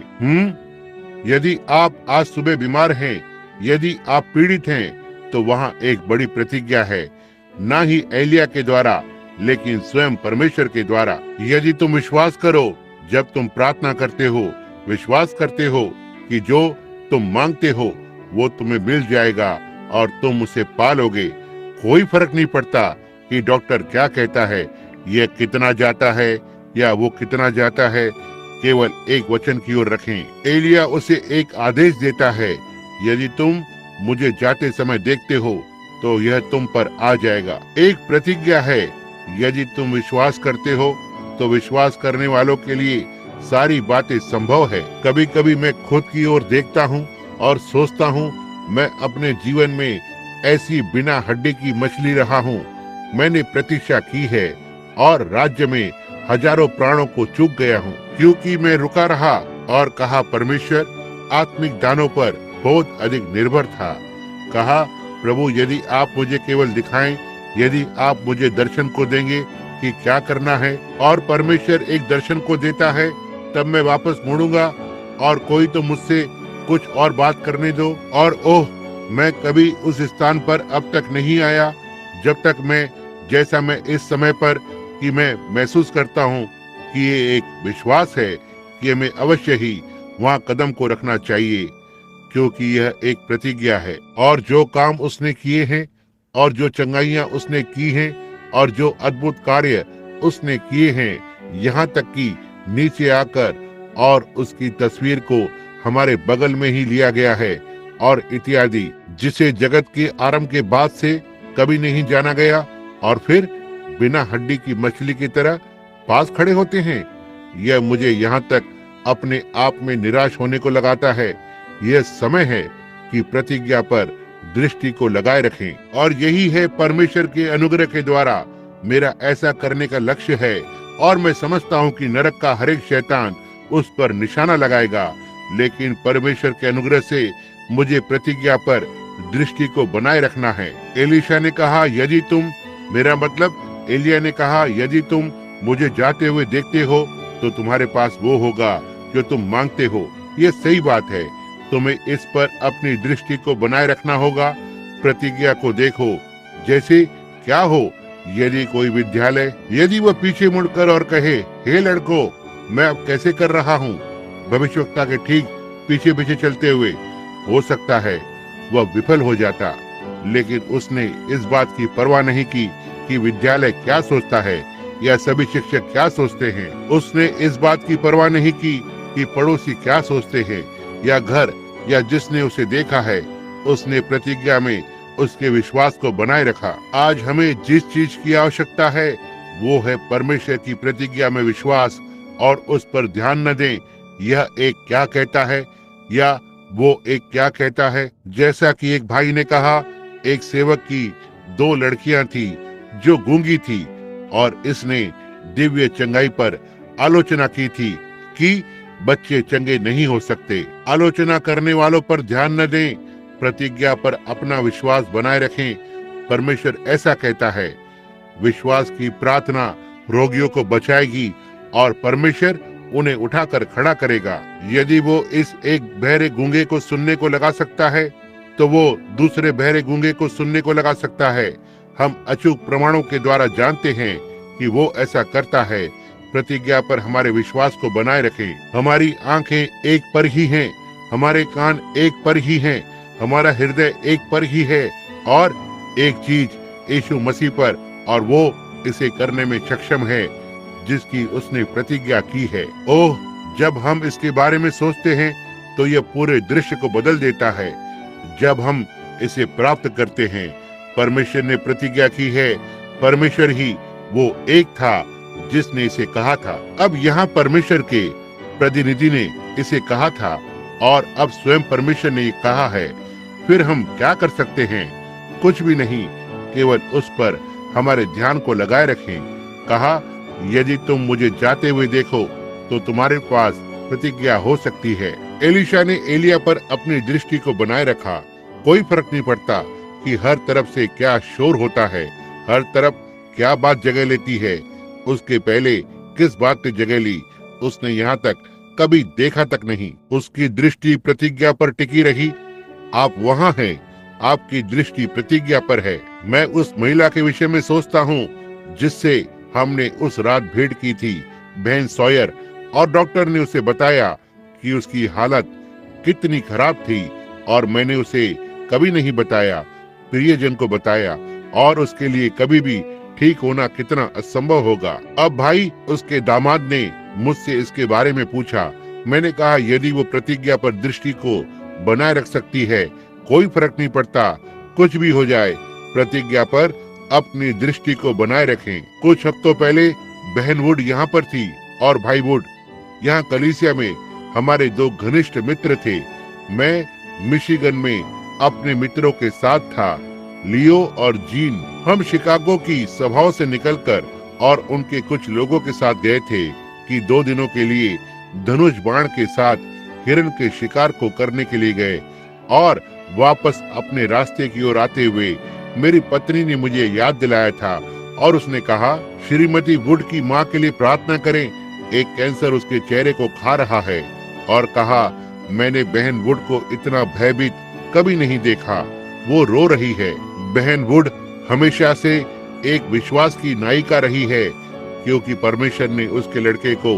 यदि आप आज सुबह बीमार हैं, यदि आप पीड़ित हैं, तो वहाँ एक बड़ी प्रतिज्ञा है, ना ही एलिया के द्वारा, लेकिन स्वयं परमेश्वर के द्वारा। यदि तुम विश्वास करो, जब तुम प्रार्थना करते हो, विश्वास करते हो कि जो तुम मांगते हो वो तुम्हें मिल जाएगा और तुम उसे पालोगे। कोई फर्क नहीं पड़ता कि डॉक्टर क्या कहता है, यह कितना जाता है या वो कितना जाता है, केवल एक वचन की ओर रखें। एलिया उसे एक आदेश देता है, यदि तुम मुझे जाते समय देखते हो तो यह तुम पर आ जाएगा। एक प्रतिज्ञा है, यदि तुम विश्वास करते हो तो विश्वास करने वालों के लिए सारी बातें संभव है। कभी कभी मैं खुद की ओर देखता हूँ और सोचता हूँ, मैं अपने जीवन में ऐसी बिना हड्डी की मछली रहा हूँ। मैंने प्रतीक्षा की है और राज्य में हजारों प्राणों को चूक गया हूँ, क्योंकि मैं रुका रहा और कहा परमेश्वर आत्मिक दानों पर बहुत अधिक निर्भर था। कहा प्रभु यदि आप मुझे केवल दिखाएं, यदि आप मुझे दर्शन को देंगे कि क्या करना है, और परमेश्वर एक दर्शन को देता है, तब मैं वापस मुड़ूंगा और कोई तो मुझसे कुछ और बात करने दो। और ओह, मैं कभी उस स्थान पर अब तक नहीं आया जब तक मैं, जैसा मैं इस समय पर कि मैं महसूस करता हूँ कि ये एक विश्वास है कि हमें अवश्य ही वहाँ कदम को रखना चाहिए, क्योंकि यह एक प्रतिज्ञा है। और जो काम उसने किए हैं और जो चंगाइयाँ उसने की हैं और जो अद्भुत कार्य उसने किए हैं, यहाँ तक कि नीचे आकर और उसकी तस्वीर को हमारे बगल में ही लिया गया है और इत्यादि, जिसे जगत के आरंभ के बाद से कभी नहीं जाना गया, और फिर बिना हड्डी की मछली की तरह पास खड़े होते हैं। यह मुझे यहाँ तक अपने आप में निराश होने को लगाता है। यह समय है कि प्रतिज्ञा पर दृष्टि को लगाए रखें, और यही है परमेश्वर के अनुग्रह के द्वारा मेरा ऐसा करने का लक्ष्य है। और मैं समझता हूँ कि नरक का हर एक शैतान उस पर निशाना लगाएगा, लेकिन परमेश्वर के अनुग्रह से मुझे प्रतिज्ञा पर दृष्टि को बनाए रखना है। एलीशा ने कहा यदि तुम, मेरा मतलब एलिया ने कहा यदि तुम मुझे जाते हुए देखते हो तो तुम्हारे पास वो होगा जो तुम मांगते हो। ये सही बात है, तुम्हें इस पर अपनी दृष्टि को बनाए रखना होगा। प्रतिज्ञा को देखो जैसे क्या हो, यदि कोई विद्यालय, यदि वह पीछे मुड़कर और कहे हे लड़कों मैं अब कैसे कर रहा हूँ, भविष्यवक्ता के ठीक पीछे पीछे चलते हुए, हो सकता है वह विफल हो जाता। लेकिन उसने इस बात की परवाह नहीं की कि विद्यालय क्या सोचता है या सभी शिक्षक क्या सोचते हैं। उसने इस बात की परवाह नहीं की कि पड़ोसी क्या सोचते हैं या घर या जिसने उसे देखा है। उसने प्रतिज्ञा में उसके विश्वास को बनाए रखा। आज हमें जिस चीज की आवश्यकता है वो है परमेश्वर की प्रतिज्ञा में विश्वास, और उस पर ध्यान न दें यह एक क्या कहता है या वो एक क्या कहता है। जैसा कि एक भाई ने कहा, एक सेवक की 2 लड़कियां थी जो गूंगी थी, और इसने दिव्य चंगाई पर आलोचना की थी कि बच्चे चंगे नहीं हो सकते। आलोचना करने वालों पर ध्यान न दें, प्रतिज्ञा पर अपना विश्वास बनाए रखें। परमेश्वर ऐसा कहता है, विश्वास की प्रार्थना रोगियों को बचाएगी और परमेश्वर उन्हें उठाकर खड़ा करेगा। यदि वो इस एक बहरे गूंगे को सुनने को लगा सकता है तो वो दूसरे बहरे गूंगे को सुनने को लगा सकता है। हम अचूक प्रमाणों के द्वारा जानते हैं कि वो ऐसा करता है। प्रतिज्ञा पर हमारे विश्वास को बनाए रखें। हमारी आंखें एक पर ही हैं, हमारे कान एक पर ही हैं, हमारा हृदय एक पर ही है, और एक चीज यीशु मसीह पर, और वो इसे करने में सक्षम है जिसकी उसने प्रतिज्ञा की है। ओह, जब हम इसके बारे में सोचते हैं तो यह पूरे दृश्य को बदल देता है। जब हम इसे प्राप्त करते हैं, परमेश्वर ने प्रतिज्ञा की है, परमेश्वर ही वो एक था जिसने इसे कहा था। अब यहाँ परमेश्वर के प्रतिनिधि ने इसे कहा था और अब स्वयं परमेश्वर ने ये कहा है। फिर हम क्या कर सकते हैं? कुछ भी नहीं, केवल उस पर हमारे ध्यान को लगाए रखें। कहा यदि तुम मुझे जाते हुए देखो तो तुम्हारे पास प्रतिज्ञा हो सकती है। एलीशा ने एलिया पर अपनी दृष्टि को बनाए रखा। कोई फर्क नहीं पड़ता कि हर तरफ से क्या शोर होता है, हर तरफ क्या बात जगह लेती है। उसके पहले किस बात ने जगह ली उसने यहाँ तक कभी देखा तक नहीं। उसकी दृष्टि प्रतिज्ञा पर टिकी रही। आप वहाँ हैं, आपकी दृष्टि प्रतिज्ञा पर है। मैं उस महिला के विषय में सोचता हूँ जिससे हमने उस रात भेंट की थी, बहन सॉयर, और डॉक्टर ने उसे बताया कि उसकी हालत कितनी खराब थी, और मैंने उसे कभी नहीं बताया, प्रियजन को बताया, और उसके लिए कभी भी ठीक होना कितना असंभव होगा। अब भाई उसके दामाद ने मुझसे इसके बारे में पूछा। मैंने कहा यदि वो प्रतिज्ञा पर दृष्टि को बनाए रख सकती है, कोई फर्क नहीं पड़ता, कुछ भी हो जाए, प्रतिज्ञा पर अपनी दृष्टि को बनाए रखें। कुछ हफ्तों पहले बहन वुड यहाँ पर थी और भाई वुड, यहाँ कलीसिया में हमारे 2 घनिष्ठ मित्र थे। मैं मिशिगन में अपने मित्रों के साथ था, लियो और जीन। हम शिकागो की सभाओं से निकलकर और उनके कुछ लोगों के साथ गए थे कि 2 दिनों के लिए धनुष बाण के साथ हिरण के शिकार को करने के लिए गए। और वापस अपने रास्ते की ओर आते हुए मेरी पत्नी ने मुझे याद दिलाया था और उसने कहा, श्रीमती वुड की माँ के लिए प्रार्थना करें, एक कैंसर उसके चेहरे को खा रहा है। और कहा, मैंने बहन वुड को इतना भयभीत कभी नहीं देखा, वो रो रही है। बहन वुड हमेशा से एक विश्वास की नायिका रही है, क्योंकि परमेश्वर ने उसके लड़के को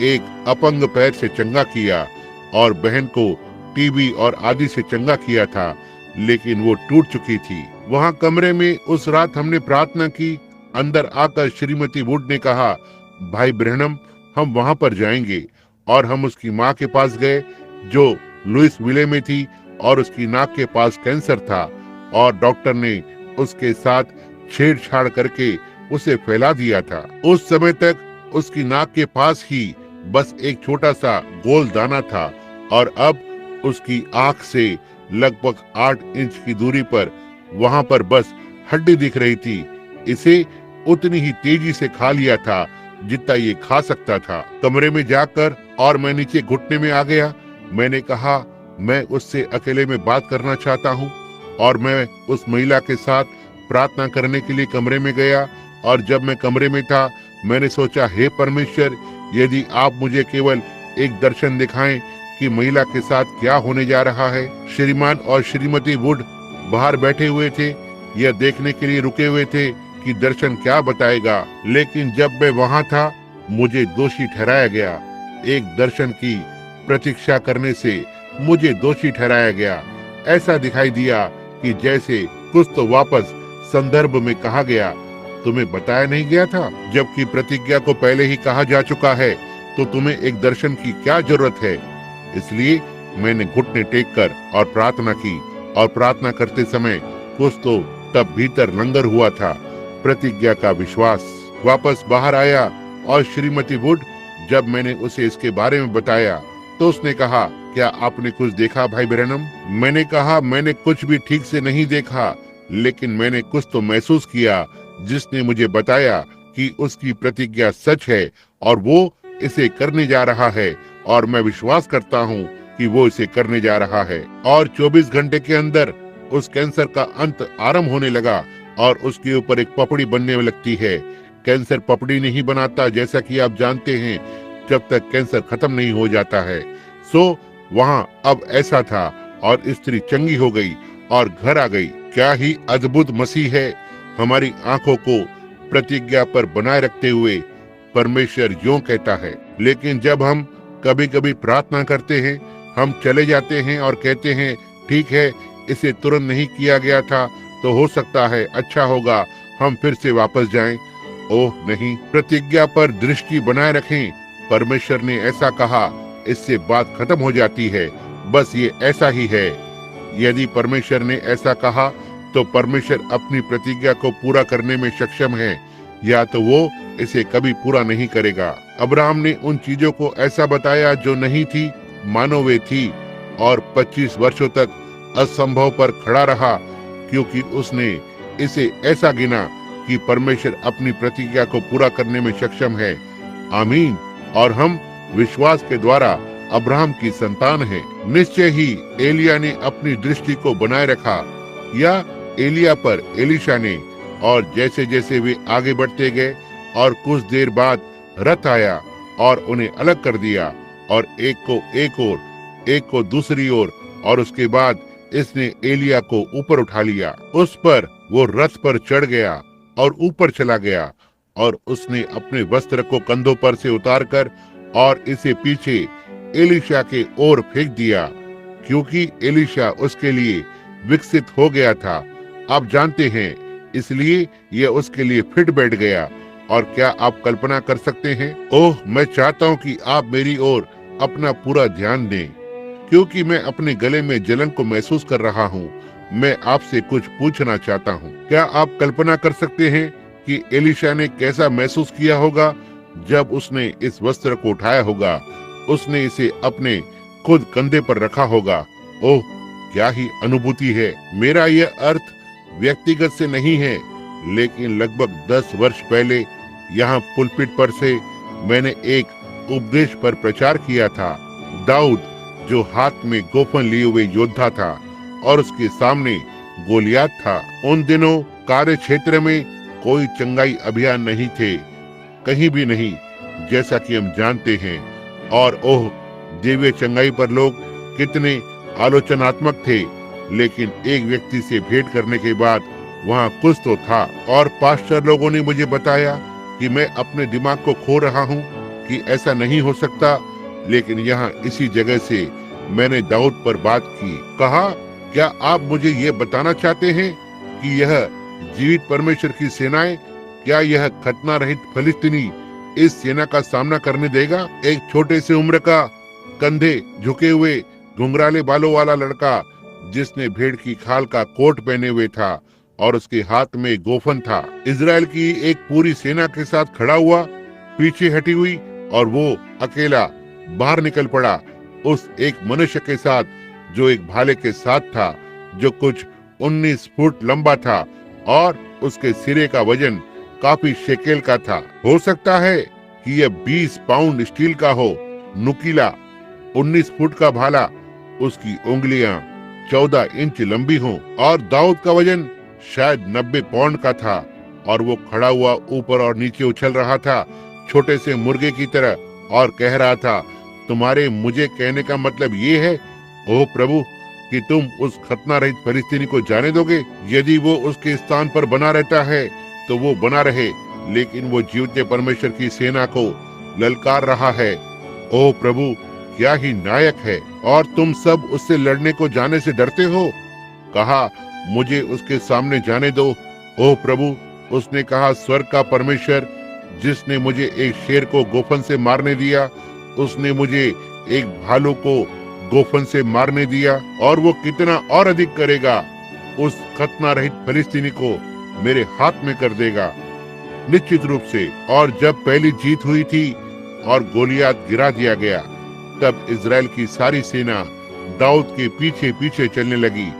एक अपंग पैर से चंगा किया और बहन को टीबी और आदि से चंगा किया था, लेकिन वो टूट चुकी थी। वहाँ कमरे में उस रात हमने प्रार्थना की। अंदर आकर श्रीमती वुड ने कहा, भाई ब्रैनम, हम वहाँ पर जाएंगे। और हम उसकी माँ के पास गए, जो लुइसविले में थी और उसकी नाक के पास कैंसर था, और डॉक्टर ने उसके साथ छेड़छाड़ करके उसे फैला दिया था। उस समय तक उसकी नाक के पास ही बस एक छोटा सा गोल दाना था और अब उसकी आंख से लगभग 8 इंच की दूरी पर वहां पर बस हड्डी दिख रही थी। इसे उतनी ही तेजी से खा लिया था जितना ये खा सकता था। कमरे में जाकर और मैं नीचे घुटने में आ गया। मैंने कहा, मैं उससे अकेले में बात करना चाहता हूँ। और मैं उस महिला के साथ प्रार्थना करने के लिए कमरे में गया। और जब मैं कमरे में था, मैंने सोचा, हे परमेश्वर, यदि आप मुझे केवल एक दर्शन दिखाएं कि महिला के साथ क्या होने जा रहा है। श्रीमान और श्रीमती वुड बाहर बैठे हुए थे, यह देखने के लिए रुके हुए थे कि दर्शन क्या बताएगा। लेकिन जब मैं वहां था, मुझे दोषी ठहराया गया। एक दर्शन की प्रतीक्षा करने से मुझे दोषी ठहराया गया। ऐसा दिखाई दिया कि जैसे कुछ तो वापस संदर्भ में कहा गया, तुम्हें बताया नहीं गया था, जबकि प्रतिज्ञा को पहले ही कहा जा चुका है, तो तुम्हें एक दर्शन की क्या जरूरत है। इसलिए मैंने घुटने टेक कर और प्रार्थना की, और प्रार्थना करते समय कुछ तो तब भीतर लंगर हुआ था, प्रतिज्ञा का विश्वास। वापस बाहर आया और श्रीमती वुड, जब मैंने उसे इसके बारे में बताया तो उसने कहा, क्या आपने कुछ देखा भाई ब्रैनम? मैंने कहा, मैंने कुछ भी ठीक से नहीं देखा, लेकिन मैंने कुछ तो महसूस किया जिसने मुझे बताया कि उसकी प्रतिज्ञा सच है और वो इसे करने जा रहा है, और मैं विश्वास करता हूँ कि वो इसे करने जा रहा है। और 24 घंटे के अंदर उस कैंसर का अंत आरंभ होने लगा और उसके ऊपर एक पपड़ी बनने लगती है। कैंसर पपड़ी नहीं बनाता, जैसा कि आप जानते हैं, जब तक कैंसर खत्म नहीं हो जाता है। सो वहाँ अब ऐसा था, और स्त्री चंगी हो गई और घर आ गई। क्या ही अद्भुत मसीह है। हमारी आंखों को प्रतिज्ञा पर बनाए रखते हुए परमेश्वर यूं कहता है। लेकिन जब हम कभी कभी प्रार्थना करते हैं, हम चले जाते हैं और कहते हैं, ठीक है, इसे तुरंत नहीं किया गया था, तो हो सकता है अच्छा होगा हम फिर से वापस जाएं। ओह नहीं, प्रतिज्ञा पर दृष्टि बनाए रखें। परमेश्वर ने ऐसा कहा, इससे बात खत्म हो जाती है। बस ये ऐसा ही है। यदि परमेश्वर ने ऐसा कहा, तो परमेश्वर अपनी प्रतिज्ञा को पूरा करने में सक्षम है, या तो वो इसे कभी पूरा नहीं करेगा। अब्राहम ने उन चीजों को ऐसा बताया जो नहीं थी, मानो वे थी, और 25 वर्षों तक असंभव पर खड़ा रहा, क्योंकि उसने इसे ऐसा गिना कि परमेश्वर अपनी प्रतिज्ञा को पूरा करने में सक्षम है। आमीन। और हम विश्वास के द्वारा अब्राहम की संतान हैं। निश्चय ही एलिया ने अपनी दृष्टि को बनाए रखा, या एलिया पर एलीशा ने, और जैसे जैसे वे आगे बढ़ते गए, और कुछ देर बाद रथ आया और उन्हें अलग कर दिया, और एक को एक ओर, एक को दूसरी ओर, और उसके बाद इसने एलिया को ऊपर उठा लिया। उस पर वो रथ पर चढ़ गया और ऊपर चला गया, और उसने अपने वस्त्र को कंधों पर से उतारकर और इसे पीछे एलीशा के ओर फेंक दिया, क्योंकि एलीशा उसके लिए विकसित हो गया था। आप जानते हैं, इसलिए यह उसके लिए फिट बैठ गया। और क्या आप कल्पना कर सकते हैं? ओह, मैं चाहता हूँ कि आप मेरी ओर अपना पूरा ध्यान दें, क्योंकि मैं अपने गले में जलन को महसूस कर रहा हूँ। मैं आपसे कुछ पूछना चाहता हूँ। क्या आप कल्पना कर सकते हैं कि एलीशा ने कैसा महसूस किया होगा जब उसने इस वस्त्र को उठाया होगा, उसने इसे अपने खुद कंधे पर रखा होगा। ओह, क्या ही अनुभूति है। मेरा यह अर्थ व्यक्तिगत से नहीं है, लेकिन लगभग 10 वर्ष पहले यहाँ पुलपिट पर से मैंने एक उपदेश पर प्रचार किया था। दाऊद जो हाथ में गोफन लिए हुए योद्धा था और उसके सामने गोलियात था। उन दिनों कार्य क्षेत्र में कोई चंगाई अभियान नहीं थे, कहीं भी नहीं, जैसा कि हम जानते हैं। और ओह, दिव्य चंगाई पर लोग कितने आलोचनात्मक थे, लेकिन एक व्यक्ति से भेंट करने के बाद वहाँ कुछ तो था। और पास्टर लोगों ने मुझे बताया कि मैं अपने दिमाग को खो रहा हूँ कि ऐसा नहीं हो सकता, लेकिन यहाँ इसी जगह से मैंने दाऊद पर बात की। कहा, क्या आप मुझे ये बताना चाहते हैं कि यह जीवित परमेश्वर की सेनाएं, क्या यह खतना रहित फलिस्तीनी इस सेना का सामना करने देगा? एक छोटे से उम्र का, कंधे झुके हुए, घुंघराले बालों वाला लड़का जिसने भेड़ की खाल का कोट पहने हुए था और उसके हाथ में गोफन था, इजराइल की एक पूरी सेना के साथ खड़ा हुआ, पीछे हटी हुई, और वो अकेला बाहर निकल पड़ा उस एक मनुष्य के साथ जो एक भाले के साथ था, जो कुछ 19 फुट लंबा था और उसके सिरे का वजन काफी शेकेल का था। हो सकता है कि यह 20 पाउंड स्टील का हो, नुकीला, 19 फुट का भाला, उसकी उंगलियां 14 इंच लंबी हों, और दाऊद का वजन शायद 90 पाउंड का था, और वो खड़ा हुआ ऊपर और नीचे उछल रहा था छोटे से मुर्गे की तरह, और कह रहा था, तुम्हारे मुझे कहने का मतलब ये है, ओह प्रभु, कि तुम उस खतना रहित फलिस्तीनी को जाने दोगे? यदि वो उसके स्थान पर बना रहता है तो वो बना रहे, लेकिन वो जीवते परमेश्वर की सेना को ललकार रहा है। ओह प्रभु, क्या ही नायक है। और तुम सब उससे लड़ने को जाने से डरते हो। कहा, मुझे उसके सामने जाने दो। ओह प्रभु, उसने कहा, स्वर्ग का परमेश्वर जिसने मुझे एक शेर को गोफन से मारने दिया, उसने मुझे एक भालू को गोफन से मारने दिया, और वो कितना और अधिक करेगा, उस खतना रहित फलिस्तीनी को मेरे हाथ में कर देगा, निश्चित रूप से। और जब पहली जीत हुई थी और गोलियात गिरा दिया गया, तब इजराइल की सारी सेना दाऊद के पीछे पीछे चलने लगी,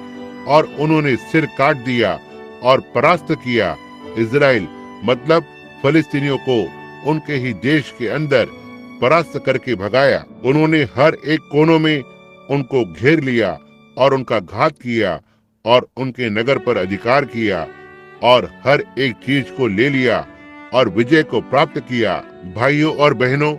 और उन्होंने सिर काट दिया और परास्त किया। इजराइल मतलब फलिस्तीनियों को उनके ही देश के अंदर परास्त करके भगाया। उन्होंने हर एक कोनों में उनको घेर लिया और उनका घात किया, और उनके नगर पर अधिकार किया, और हर एक चीज को ले लिया और विजय को प्राप्त किया। भाइयों और बहनों,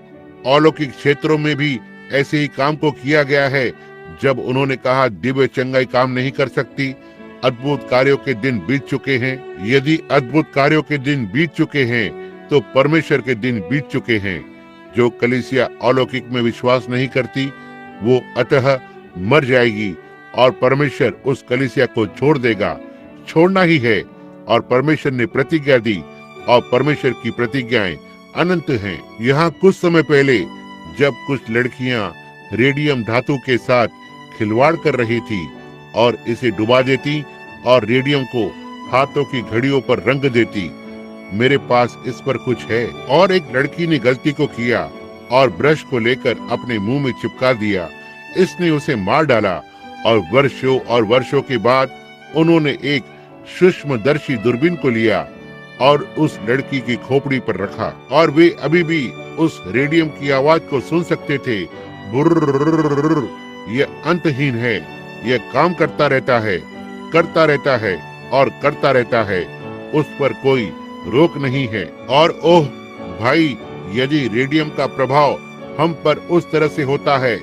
अलौकिक क्षेत्रों में भी ऐसे ही काम को किया गया है। जब उन्होंने कहा दिव्य चंगाई काम नहीं कर सकती, अद्भुत कार्यों के दिन बीत चुके हैं। यदि अद्भुत कार्यों के दिन बीत चुके हैं, तो परमेश्वर के दिन बीत चुके हैं। जो कलीसिया अलौकिक में विश्वास नहीं करती, वो अतः मर जाएगी, और परमेश्वर उस कलीसिया को छोड़ देगा। छोड़ना ही है, और परमेश्वर ने प्रतिज्ञा दी, और परमेश्वर की प्रतिज्ञाएं अनंत हैं। यहाँ कुछ समय पहले जब कुछ लड़कियां रेडियम धातु के साथ खिलवाड़ कर रही थी और इसे डुबा देती और रेडियम को हाथों की घड़ियों पर रंग देती, मेरे पास इस पर कुछ है। और एक लड़की ने गलती को किया और ब्रश को लेकर अपने मुंह में चिपका दिया। इसने उसे मार डाला, और वर्षों और वर्षों के बाद उन्होंने एक सूक्ष्मदर्शी दूरबीन को लिया और उस लड़की की खोपड़ी पर रखा, और वे अभी भी उस रेडियम की आवाज को सुन सकते थे। बुर्र, यह अंतहीन है, यह काम करता रहता है, करता रहता है और करता रहता है, उस पर कोई रोक नहीं है। और ओह भाई, यदि रेडियम का प्रभाव हम पर उस तरह से होता है,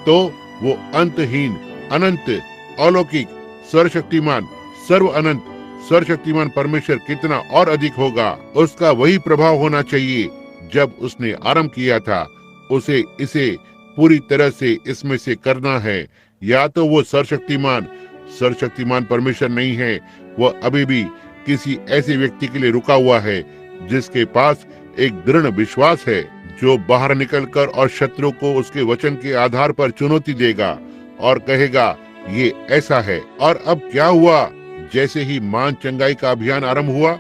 तो वो अंतहीन, अनंत, अलौकिक, सर्वशक्तिमान, सर्व अनंत, सर्वशक्तिमान परमेश्वर कितना और अधिक होगा। उसका वही प्रभाव होना चाहिए जब उसने आरंभ किया था। उसे इसे पूरी तरह से इसमें से करना है। या तो वो सर्वशक्तिमान परमेश्वर नहीं है, वह अभी भी किसी ऐसे व्यक्ति के लिए रुका हुआ है जिसके पास एक दृढ़ विश्वास है, जो बाहर निकलकर और शत्रु को उसके वचन के आधार पर चुनौती देगा और कहेगा ये ऐसा है। और अब क्या हुआ? जैसे ही मान चंगाई का अभियान आरंभ हुआ,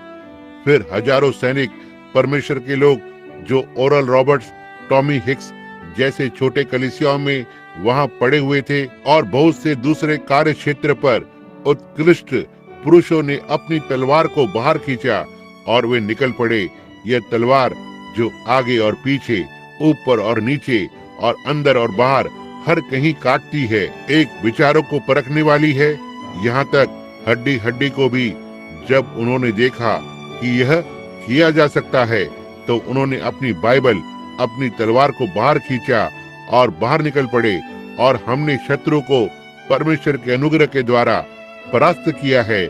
फिर हजारों सैनिक परमेश्वर के लोग जो ओरल रॉबर्ट्स, टॉमी हिक्स जैसे छोटे कलीसियाओं में वहां पड़े हुए थे और बहुत से दूसरे कार्य क्षेत्र पर उत्कृष्ट पुरुषों ने अपनी तलवार को बाहर खींचा और वे निकल पड़े। यह तलवार जो आगे और पीछे, ऊपर और नीचे और अंदर और बाहर हर कहीं काटती है, एक विचारों को परखने वाली है, यहाँ तक हड्डी हड्डी को भी। जब उन्होंने देखा कि यह किया जा सकता है तो उन्होंने अपनी बाइबल, अपनी तलवार को बाहर खींचा और बाहर निकल पड़े और हमने शत्रु को परमेश्वर के अनुग्रह के द्वारा परास्त किया है।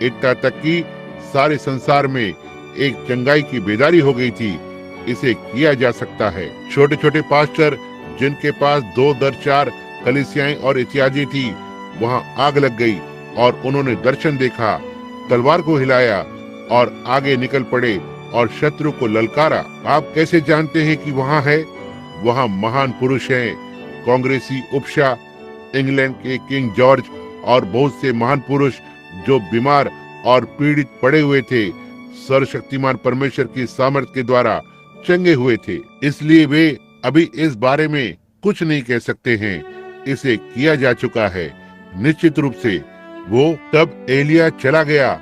इतना तक कि सारे संसार में एक चंगाई की बेदारी हो गई थी। इसे किया जा सकता है। छोटे छोटे पास्टर जिनके पास 2-4 कलीसियाएं और इत्यादि थी, वहां आग लग गई और उन्होंने दर्शन देखा, तलवार को हिलाया और आगे निकल पड़े और शत्रु को ललकारा। आप कैसे जानते हैं कि वहां है? वहां महान पुरुष हैं, कांग्रेसी उपशाह, इंग्लैंड के किंग जॉर्ज और बहुत से महान पुरुष जो बीमार और पीड़ित पड़े हुए थे, सर्वशक्तिमान परमेश्वर की सामर्थ्य के द्वारा चंगे हुए थे। इसलिए वे अभी इस बारे में कुछ नहीं कह सकते हैं। इसे किया जा चुका है निश्चित रूप से। वो तब एलिया चला गया।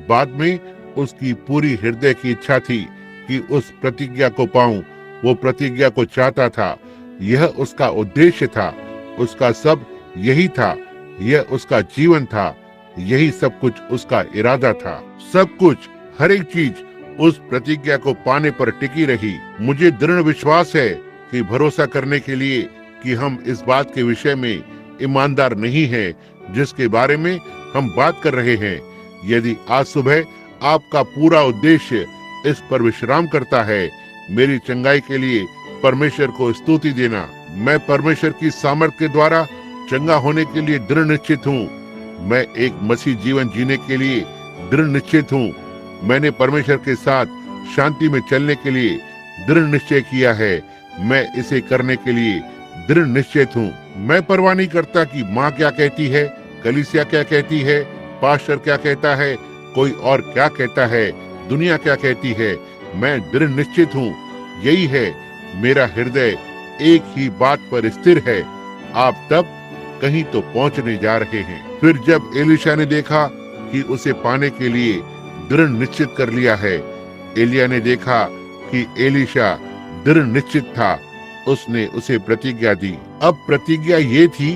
बाद में उसकी पूरी हृदय की इच्छा थी कि उस प्रतिज्ञा को पाऊं। वो प्रतिज्ञा को चाहता था। यह उसका उद्देश्य था। उसका सब यही था। यह उसका जीवन था। यही सब कुछ उसका इरादा था। सब कुछ, हर एक चीज उस प्रतिज्ञा को पाने पर टिकी रही। मुझे दृढ़ विश्वास है कि भरोसा करने के लिए कि हम इस बात के विषय में ईमानदार नहीं हैं जिसके बारे में हम बात कर रहे हैं। यदि आज सुबह आपका पूरा उद्देश्य इस पर विश्राम करता है, मेरी चंगाई के लिए परमेश्वर को स्तुति देना। मैं परमेश्वर की सामर्थ्य के द्वारा चंगा होने के लिए दृढ़ निश्चित हूँ। मैं एक मसीह जीवन जीने के लिए दृढ़ निश्चित हूँ। मैंने परमेश्वर के साथ शांति में चलने के लिए दृढ़ निश्चय किया है। मैं इसे करने के लिए दृढ़ निश्चित हूँ। मैं परवाह नहीं करता कि माँ क्या कहती है, कलीसिया क्या कहती है, पास्टर क्या कहता है, कोई और क्या कहता है, दुनिया क्या कहती है। मैं दृढ़ निश्चित हूँ। यही है, मेरा हृदय एक ही बात पर स्थिर है। आप तब कहीं तो पहुंचने जा रहे हैं। फिर जब एलीशा ने देखा कि उसे पाने के लिए दृढ़ निश्चित कर लिया है, एलिया ने देखा कि एलीशा दृढ़ निश्चित था, उसने उसे प्रतिज्ञा दी। अब प्रतिज्ञा ये थी,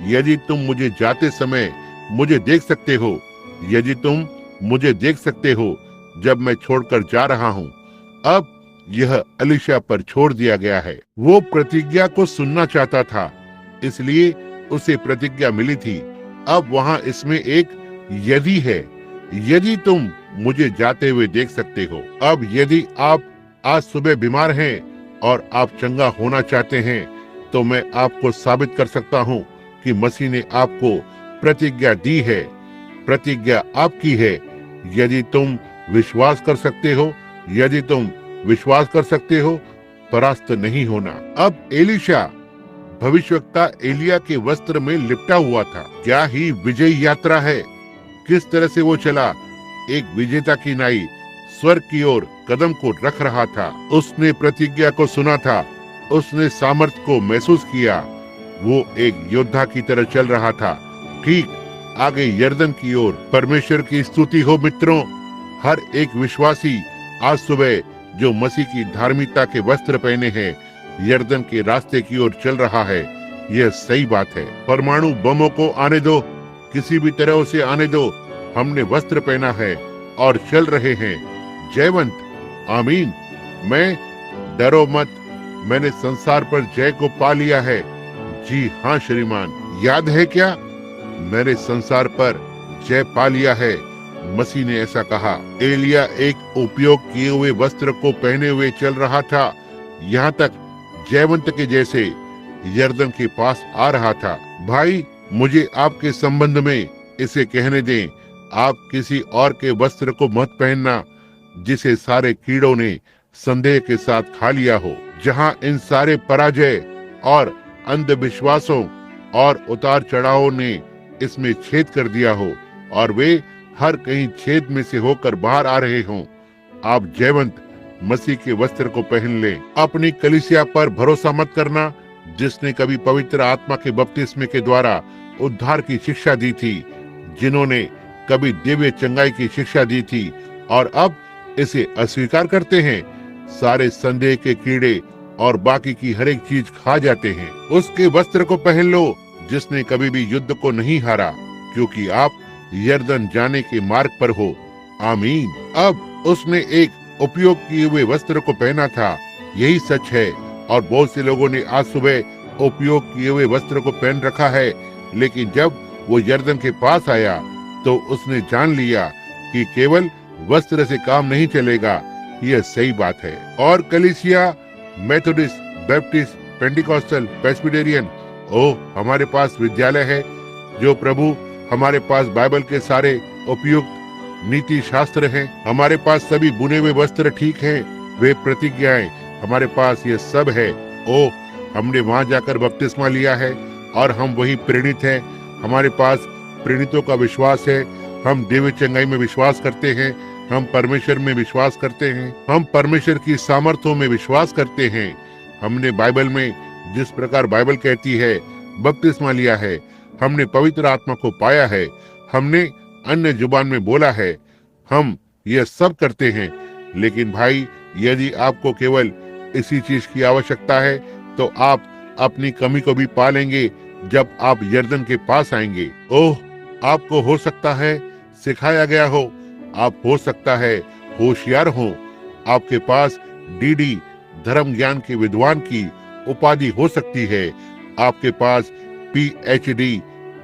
यदि तुम मुझे जाते समय मुझे देख सकते हो, यदि तुम मुझे देख सकते हो जब मैं छोड़कर जा रहा हूँ। अब यह एलीशा पर छोड़ दिया गया है। वो प्रतिज्ञा को सुनना चाहता था, इसलिए उसे प्रतिज्ञा मिली थी। अब वहाँ इसमें एक यदि है, यदि तुम मुझे जाते हुए देख सकते हो। अब यदि आप आज सुबह बीमार हैं और आप चंगा होना चाहते हैं, तो मैं आपको साबित कर सकता हूँ कि मसीह ने आपको प्रतिज्ञा दी है। प्रतिज्ञा आपकी है। यदि तुम विश्वास कर सकते हो, यदि तुम विश्वास कर सकते हो, परास्त नहीं होना। अब एलीशा भविष्यवक्ता एलिया के वस्त्र में लिपटा हुआ था। क्या ही विजय यात्रा है। किस तरह से वो चला, एक विजेता की नाई स्वर्ग की ओर कदम को रख रहा था। उसने प्रतिज्ञा को सुना था, उसने सामर्थ्य को महसूस किया। वो एक योद्धा की तरह चल रहा था, ठीक आगे यर्दन की ओर। परमेश्वर की स्तुति हो मित्रों। हर एक विश्वासी आज सुबह जो मसीह की धार्मिकता के वस्त्र पहने हैं, यर्दन के रास्ते की ओर चल रहा है। यह सही बात है। परमाणु बमों को आने दो, किसी भी तरह उसे आने दो। हमने वस्त्र पहना है और चल रहे हैं जयवंत। आमीन। मैं डरो मत, मैंने संसार पर जय को पा लिया है। जी हाँ श्रीमान, याद है क्या? मैंने संसार पर जय पा लिया है, मसीह ने ऐसा कहा। एलिया एक उपयोग किए हुए वस्त्र को पहने हुए चल रहा था, यहाँ तक जयवंत के जैसे यर्दन के पास आ रहा था। भाई, मुझे आपके संबंध में इसे कहने दें, आप किसी और के वस्त्र को मत पहनना जिसे सारे कीड़ों ने संदेह के साथ खा लिया हो। जहाँ इन सारे पराजय और अंधविश्वासों और उतार चढ़ावों ने इसमें छेद कर दिया हो और वे हर कहीं छेद में से होकर बाहर आ रहे हों। आप जयवंत मसीह के वस्त्र को पहन लें। अपनी कलीसिया पर भरोसा मत करना, जिसने कभी पवित्र आत्मा के बपतिस्मे के द्वारा उद्धार की शिक्षा दी थी, जिन्होंने कभी दिव्य चंगाई की शिक्षा दी थी और अब इसे अस्वीकार करते हैं। सारे संदेह के कीड़े और बाकी की हर एक चीज खा जाते हैं। उसके वस्त्र को पहन लो जिसने कभी भी युद्ध को नहीं हारा, क्योंकि आप यरदन जाने के मार्ग पर हो। आमीन। अब उसने एक उपयोग किए हुए वस्त्र को पहना था, यही सच है। और बहुत से लोगों ने आज सुबह उपयोग किए हुए वस्त्र को पहन रखा है, लेकिन जब वो यरदन के पास आया तो उसने जान लिया कि केवल वस्त्र से काम नहीं चलेगा। यह सही बात है। और कलीसिया, मेथोडिस्ट, बैप्टिस्ट, पेंटिकॉस्टल, प्रेस्बिटेरियन, हमारे पास विद्यालय है जो प्रभु, हमारे पास बाइबल के सारे उपयुक्त नीति शास्त्र हैं, हमारे पास सभी बुने हुए वस्त्र ठीक हैं, वे प्रतिज्ञाएं, हमारे पास ये सब है। हमने वहां जाकर बपतिस्मा लिया है और हम वही प्रेरित हैं। हमारे पास प्रेरितों का विश्वास है। हम दिव्य चंगाई में विश्वास करते हैं। हम परमेश्वर में विश्वास करते हैं। हम परमेश्वर की सामर्थ्यों में विश्वास करते हैं। हमने बाइबल में जिस प्रकार बाइबल कहती है बपतिस्मा लिया है। हमने पवित्र आत्मा को पाया है। हमने अन्य जुबान में बोला है। हम यह सब करते हैं। लेकिन भाई, यदि आपको केवल इसी चीज की आवश्यकता है तो आप अपनी कमी को भी पा लेंगे जब आप यरदन के पास आएंगे। आपको हो सकता है सिखाया गया हो, आप हो सकता है होशियार हो, आपके पास डीडी धर्म ज्ञान के विद्वान की उपाधि हो सकती है, आपके पास पीएचडी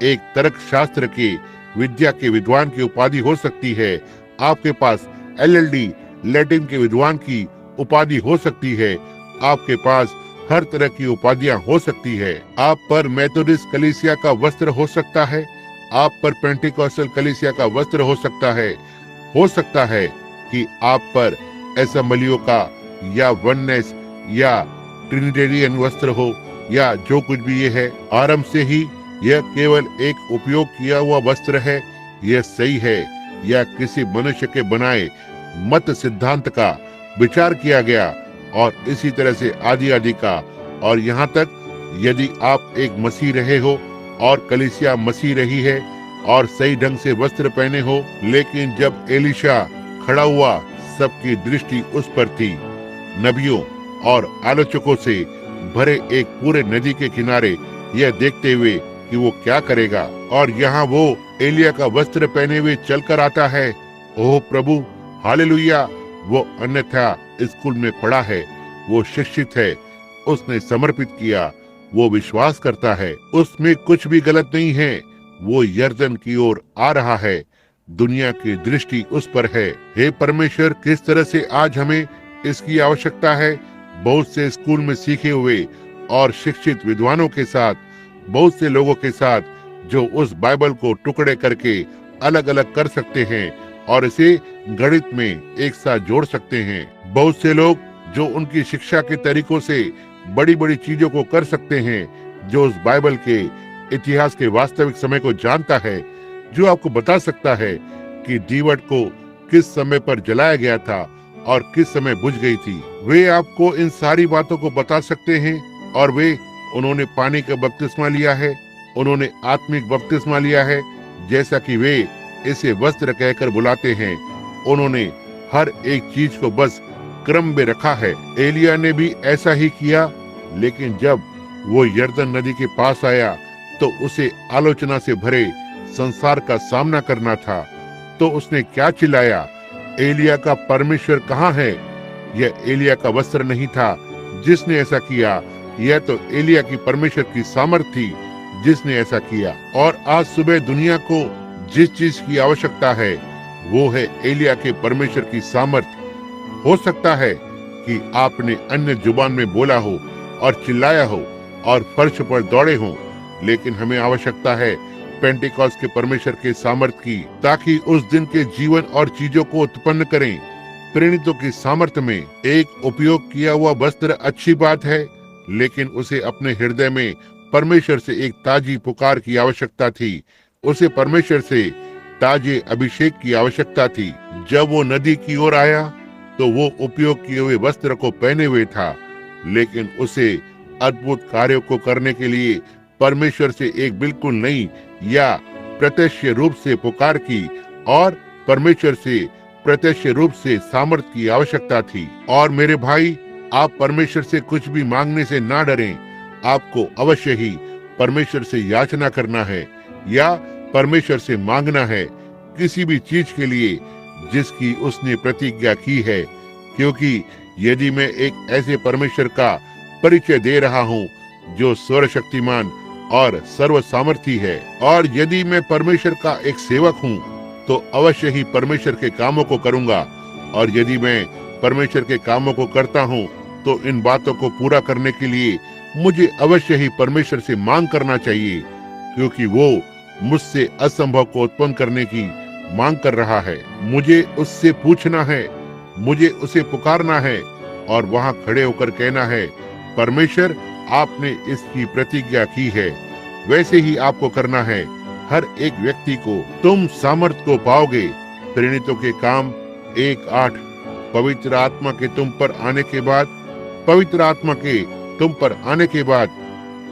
एक तर्क शास्त्र के विद्या के विद्वान की उपाधि हो सकती है, आपके पास एलएलडी लैटिन के विद्वान की उपाधि हो सकती है, आपके पास हर तरह की उपाधियां हो सकती है। आप पर मेथोडिस्ट कलीसिया का वस्त्र हो सकता है, आप पर पेंटिकॉस्टल कलीसिया का वस्त्र हो सकता है कि आप पर एसेंबलियों का या वननेस या ट्रिनिटेरियन वस्त्र हो या जो कुछ भी ये है। आरंभ से ही यह केवल एक उपयोग किया हुआ वस्त्र है। यह सही है या किसी मनुष्य के बनाए मत सिद्धांत का विचार किया गया और इसी तरह से आदि का। और यहाँ तक यदि आप एक मसीह रहे हो और कलीसिया मसीह रही है और सही ढंग से वस्त्र पहने हो, लेकिन जब एलीशा खड़ा हुआ सबकी दृष्टि उस पर थी, नबियों और आलोचकों से भरे एक पूरे नदी के किनारे, यह देखते हुए कि वो क्या करेगा। और यहाँ वो एलिया का वस्त्र पहने हुए चलकर आता है। ओह प्रभु, हालेलुया। वो अन्यथा स्कूल में पढ़ा है, वो शिक्षित है, उसने समर्पित किया, वो विश्वास करता है, उसमें कुछ भी गलत नहीं है। वो यरदन की ओर आ रहा है, दुनिया की दृष्टि उस पर है। हे परमेश्वर, किस तरह से आज हमें इसकी आवश्यकता है। बहुत से स्कूल में सीखे हुए और शिक्षित विद्वानों के साथ, बहुत से लोगों के साथ जो उस बाइबल को टुकड़े करके अलग अलग कर सकते हैं और इसे गणित में एक साथ जोड़ सकते हैं। बहुत से लोग जो उनकी शिक्षा के तरीकों से बड़ी बड़ी चीजों को कर सकते हैं, जो उस बाइबल के इतिहास के वास्तविक समय को जानता है, जो आपको बता सकता है कि दीवट को किस समय पर जलाया गया था और किस समय बुझ गई थी। वे आपको इन सारी बातों को बता सकते हैं। और उन्होंने पानी का बपतिस्मा लिया है, उन्होंने आत्मिक बपतिस्मा लिया है, जैसा कि वे इसे वस्त्र कहकर बुलाते हैं। उन्होंने हर एक चीज को बस क्रम में रखा है। एलिया ने भी ऐसा ही किया, लेकिन जब वो यरदन नदी के पास आया तो उसे आलोचना से भरे संसार का सामना करना था। तो उसने क्या चिल्लाया, एलिया का परमेश्वर कहाँ है। यह एलिया का वस्त्र नहीं था जिसने ऐसा किया, यह तो एलिया की परमेश्वर की सामर्थ थी जिसने ऐसा किया। और आज सुबह दुनिया को जिस चीज की आवश्यकता है वो है एलिया के परमेश्वर की सामर्थ। हो सकता है कि आपने अन्य जुबान में बोला हो और चिल्लाया हो और फर्श पर दौड़े हो, लेकिन हमें आवश्यकता है पेंटिकॉस्ट के परमेश्वर के सामर्थ की, ताकि उस दिन के जीवन और चीजों को उत्पन्न करें। प्रेरितों की सामर्थ में एक उपयोग किया हुआ वस्त्र अच्छी बात है, लेकिन उसे अपने हृदय में परमेश्वर से एक ताजी पुकार की आवश्यकता थी। उसे परमेश्वर से ताजे अभिषेक की आवश्यकता थी। जब वो नदी की ओर आया तो वो उपयोग किए हुए वस्त्र को पहने हुए था, लेकिन उसे अद्भुत कार्यों को करने के लिए परमेश्वर से एक बिल्कुल नई या प्रत्यक्ष रूप से पुकार की और परमेश्वर से प्रत्यक्ष रूप से सामर्थ्य की आवश्यकता थी। और मेरे भाई, आप परमेश्वर से कुछ भी मांगने से ना डरें। आपको अवश्य ही परमेश्वर से याचना करना है या परमेश्वर से मांगना है किसी भी चीज के लिए जिसकी उसने प्रतिज्ञा की है, क्योंकि यदि मैं एक ऐसे परमेश्वर का परिचय दे रहा हूँ जो सर्वशक्तिमान और सर्व सामर्थी है, और यदि मैं परमेश्वर का एक सेवक हूँ तो अवश्य ही परमेश्वर के कामों को करूंगा, और यदि मैं परमेश्वर के कामों को करता हूँ तो इन बातों को पूरा करने के लिए मुझे अवश्य ही परमेश्वर से मांग करना चाहिए, क्योंकि वो मुझसे असंभव को उत्पन्न करने की मांग कर रहा है। मुझे उससे पूछना है, मुझे उसे पुकारना है और वहां खड़े होकर कहना है, परमेश्वर आपने इसकी प्रतिज्ञा की है, वैसे ही आपको करना है। हर एक व्यक्ति को तुम सामर्थ को पाओगे। प्रेरितों के काम 1:8। पवित्र आत्मा के तुम पर आने के बाद, पवित्र आत्मा के तुम पर आने के बाद,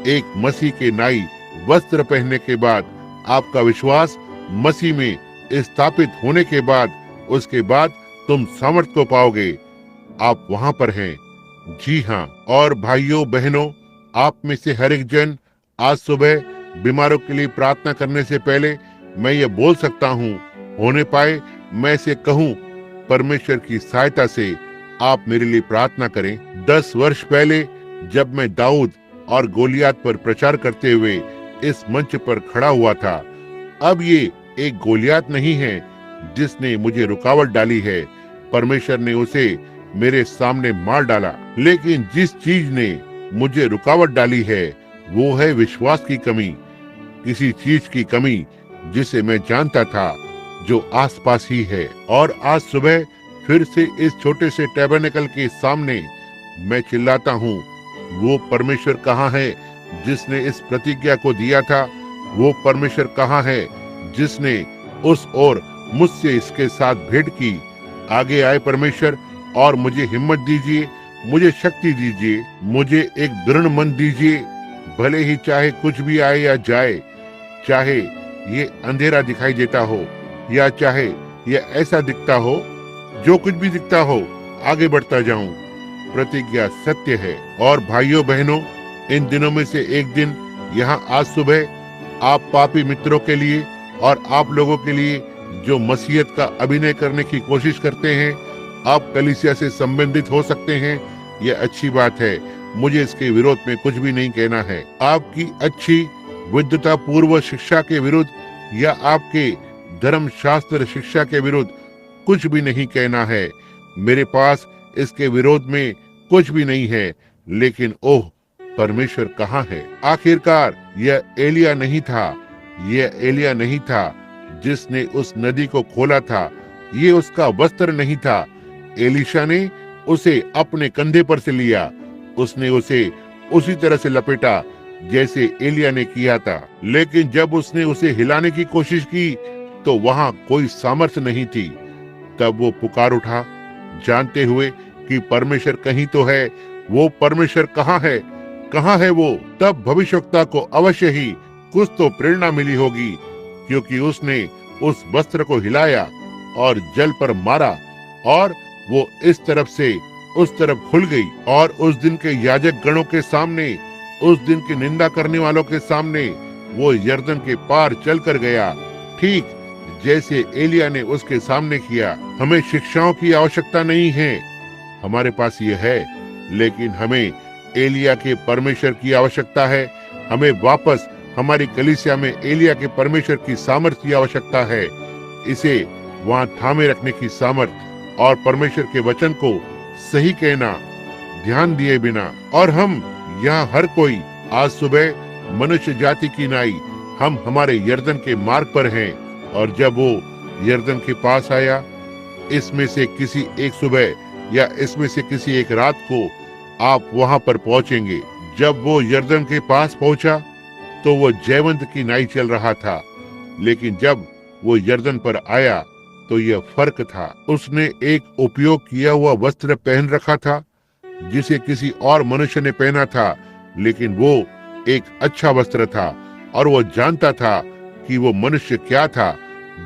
एक मसीह के नाई वस्त्र पहनने के बाद, आपका विश्वास मसीह में स्थापित होने के बाद, उसके बाद तुम सामर्थ को पाओगे। आप वहां पर हैं। जी हाँ। और भाइयों बहनों, आप में से हर एक जन आज सुबह बीमारों के लिए प्रार्थना करने से पहले मैं ये बोल सकता हूँ, होने पाए मैं इसे कहूँ, परमेश्वर की सहायता से आप मेरे लिए प्रार्थना करें। 10 वर्ष पहले जब मैं दाऊद और गोलियात पर प्रचार करते हुए इस मंच पर खड़ा हुआ था, अब ये एक गोलियात नहीं है जिसने मुझे रुकावट डाली है, परमेश्वर ने उसे मेरे सामने मार डाला। लेकिन जिस चीज ने मुझे रुकावट डाली है वो है विश्वास की कमी, किसी चीज की कमी जिसे मैं जानता था जो आसपास ही है। और आज सुबह फिर से इस छोटे से टैबरनेकल के सामने मैं चिल्लाता हूँ, वो परमेश्वर कहाँ है जिसने इस प्रतिज्ञा को दिया था? वो परमेश्वर कहाँ है जिसने उस और मुझसे इसके साथ भेंट की? आगे आए परमेश्वर और मुझे हिम्मत दीजिए, मुझे शक्ति दीजिए, मुझे एक दृढ़ मन दीजिए, भले ही चाहे कुछ भी आए या जाए, चाहे ये अंधेरा दिखाई देता हो या चाहे ये ऐसा दिखता हो, जो कुछ भी दिखता हो, आगे बढ़ता जाऊं। प्रतिज्ञा सत्य है। और भाइयों बहनों, इन दिनों में से एक दिन यहाँ आज सुबह आप पापी मित्रों के लिए और आप लोगों के लिए जो मसीहत का अभिनय करने की कोशिश करते हैं, आप कलीसिया से संबंधित हो सकते हैं। यह अच्छी बात है, मुझे इसके विरोध में कुछ भी नहीं कहना है। आपकी अच्छी विद्वता पूर्व शिक्षा के विरुद्ध या आपके धर्म शास्त्र शिक्षा के विरुद्ध कुछ भी नहीं कहना है। मेरे पास इसके विरोध में कुछ भी नहीं है। लेकिन ओह, परमेश्वर कहाँ है? आखिरकार यह एलिया नहीं था, यह एलिया नहीं था जिसने उस नदी को खोला था, ये उसका वस्त्र नहीं था। एलीशा ने उसे अपने कंधे पर से लिया, उसने उसे उसी तरह से लपेटा जैसे एलिया ने किया था। लेकिन जब उसने उसे हिलाने की कोशिश की तो वहां कोई सामर्थ्य नहीं थी। तब वो पुकार उठा, जानते हुए कि परमेश्वर कहीं तो है। वो परमेश्वर कहाँ है? कहाँ है वो? तब भविष्यवक्ता को अवश्य ही कुछ तो प्रेरणा मिली होगी, क्योंकि उसने उस वस्त्र को हिलाया और जल पर मारा और वो इस तरफ से उस तरफ खुल गई। और उस दिन के याजक गणों के सामने, उस दिन की निंदा करने वालों के सामने वो यर्दन के पार चल कर गया, ठीक जैसे एलिया ने उसके सामने किया। हमें शिक्षाओं की आवश्यकता नहीं है, हमारे पास ये है, लेकिन हमें एलिया के परमेश्वर की आवश्यकता है। हमें वापस हमारी कलीसिया में एलिया के परमेश्वर की सामर्थ्य की आवश्यकता है, इसे वहां थामे रखने की सामर्थ्य और परमेश्वर के वचन को सही कहना, ध्यान दिए बिना। और हम यहाँ हर कोई आज सुबह मनुष्य जाति की नाई हम हमारे यर्दन के मार्ग पर हैं। और जब वो यर्दन के पास आया, इसमें से किसी एक सुबह या इसमें से किसी एक रात को आप वहां पर पहुंचेंगे। जब वो यर्दन के पास पहुंचा तो वो जयवंत की नाई चल रहा था, लेकिन जब वो यर्दन पर आया तो यह फर्क था। उसने एक उपयोग किया हुआ वस्त्र पहन रखा था जिसे किसी और मनुष्य ने पहना था, लेकिन वो एक अच्छा वस्त्र था और वो जानता था कि वो मनुष्य क्या था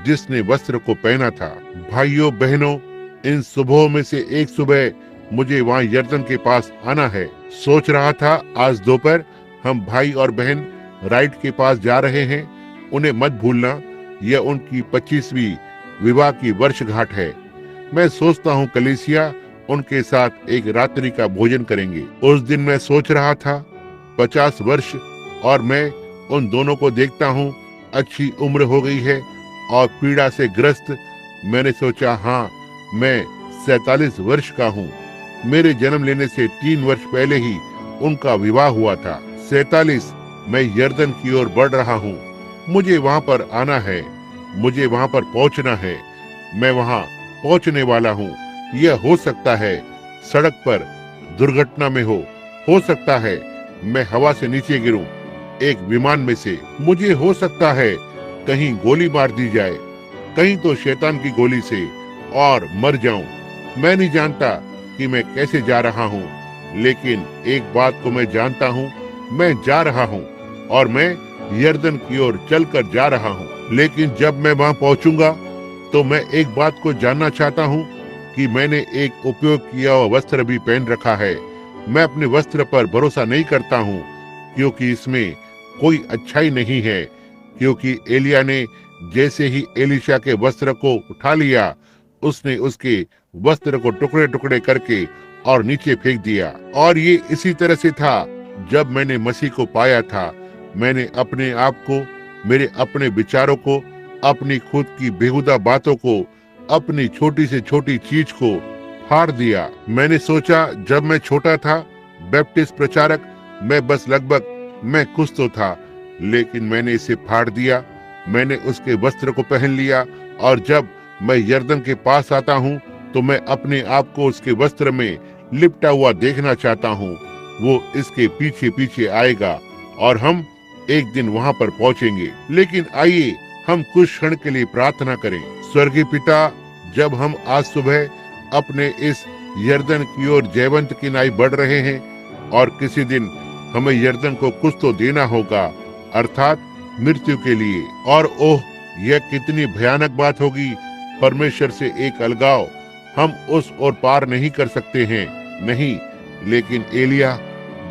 जिसने वस्त्र को पहना था। भाइयों बहनों, इन सुबहों में से एक सुबह मुझे वहाँ यर्दन के पास आना है। सोच रहा था आज दोपहर हम भाई और बहन राइट के पास जा रहे हैं। उन्हें मत भूलना, यह उनकी 25वीं विवाह की वर्षगांठ है। मैं सोचता हूँ कलीसिया उनके साथ एक रात्रि का भोजन करेंगे। उस दिन मैं सोच रहा था 50 वर्ष और मैं उन दोनों को देखता हूँ, अच्छी उम्र हो गई है और पीड़ा से ग्रस्त। मैंने सोचा हाँ, मैं 47 वर्ष का हूँ। मेरे जन्म लेने से 3 वर्ष पहले ही उनका विवाह हुआ था। 47 मैं यर्दन की ओर बढ़ रहा हूँ। मुझे वहाँ पर आना है, मुझे वहाँ पर पहुँचना है। मैं वहाँ पहुँचने वाला हूँ। यह हो सकता है सड़क पर दुर्घटना में हो सकता है मैं हवा से नीचे गिरूं एक विमान में से, मुझे हो सकता है कहीं गोली मार दी जाए, कहीं तो शैतान की गोली से, और मर जाऊं। मैं नहीं जानता कि मैं कैसे जा रहा हूं, लेकिन एक बात को मैं जानता हूं, मैं जा रहा हूं और मैं यर्दन की ओर चलकर जा रहा हूं। लेकिन जब मैं वहां पहुंचूंगा तो मैं एक बात को जानना चाहता हूं कि मैंने एक उपयोग किया हुआ वस्त्र भी पहन रखा है। मैं अपने वस्त्र पर भरोसा नहीं करता हूं क्योंकि इसमें कोई अच्छाई नहीं है। क्योंकि एलिया ने जैसे ही एलीशा के वस्त्र को उठा लिया, उसने उसके वस्त्र को टुकड़े टुकड़े करके और नीचे फेंक दिया। और ये इसी तरह से था जब मैंने मसीह को पाया था। मैंने अपने आप को, मेरे अपने विचारों को, अपनी खुद की बेहुदा बातों को, अपनी छोटी से छोटी चीज को फाड़ दिया। मैंने सोचा जब मैं छोटा था, बैप्टिस्ट प्रचारक, मैं बस लगभग मैं कुछ तो था, लेकिन मैंने इसे फाड़ दिया। मैंने उसके वस्त्र को पहन लिया और जब मैं यर्दन के पास आता हूँ तो मैं अपने आप को उसके वस्त्र में लिपटा हुआ देखना चाहता हूँ। वो इसके पीछे पीछे आएगा और हम एक दिन वहाँ पर पहुँचेंगे। लेकिन आइए हम कुछ क्षण के लिए प्रार्थना करें। स्वर्गीय पिता, जब हम आज सुबह अपने इस यर्दन की ओर जयवंत की नाई बढ़ रहे हैं और किसी दिन हमें यर्दन को कुछ तो देना होगा, अर्थात मृत्यु के लिए। और ओह, यह कितनी भयानक बात होगी, परमेश्वर से एक अलगाव। हम उस ओर पार नहीं कर सकते हैं, नहीं। लेकिन एलिया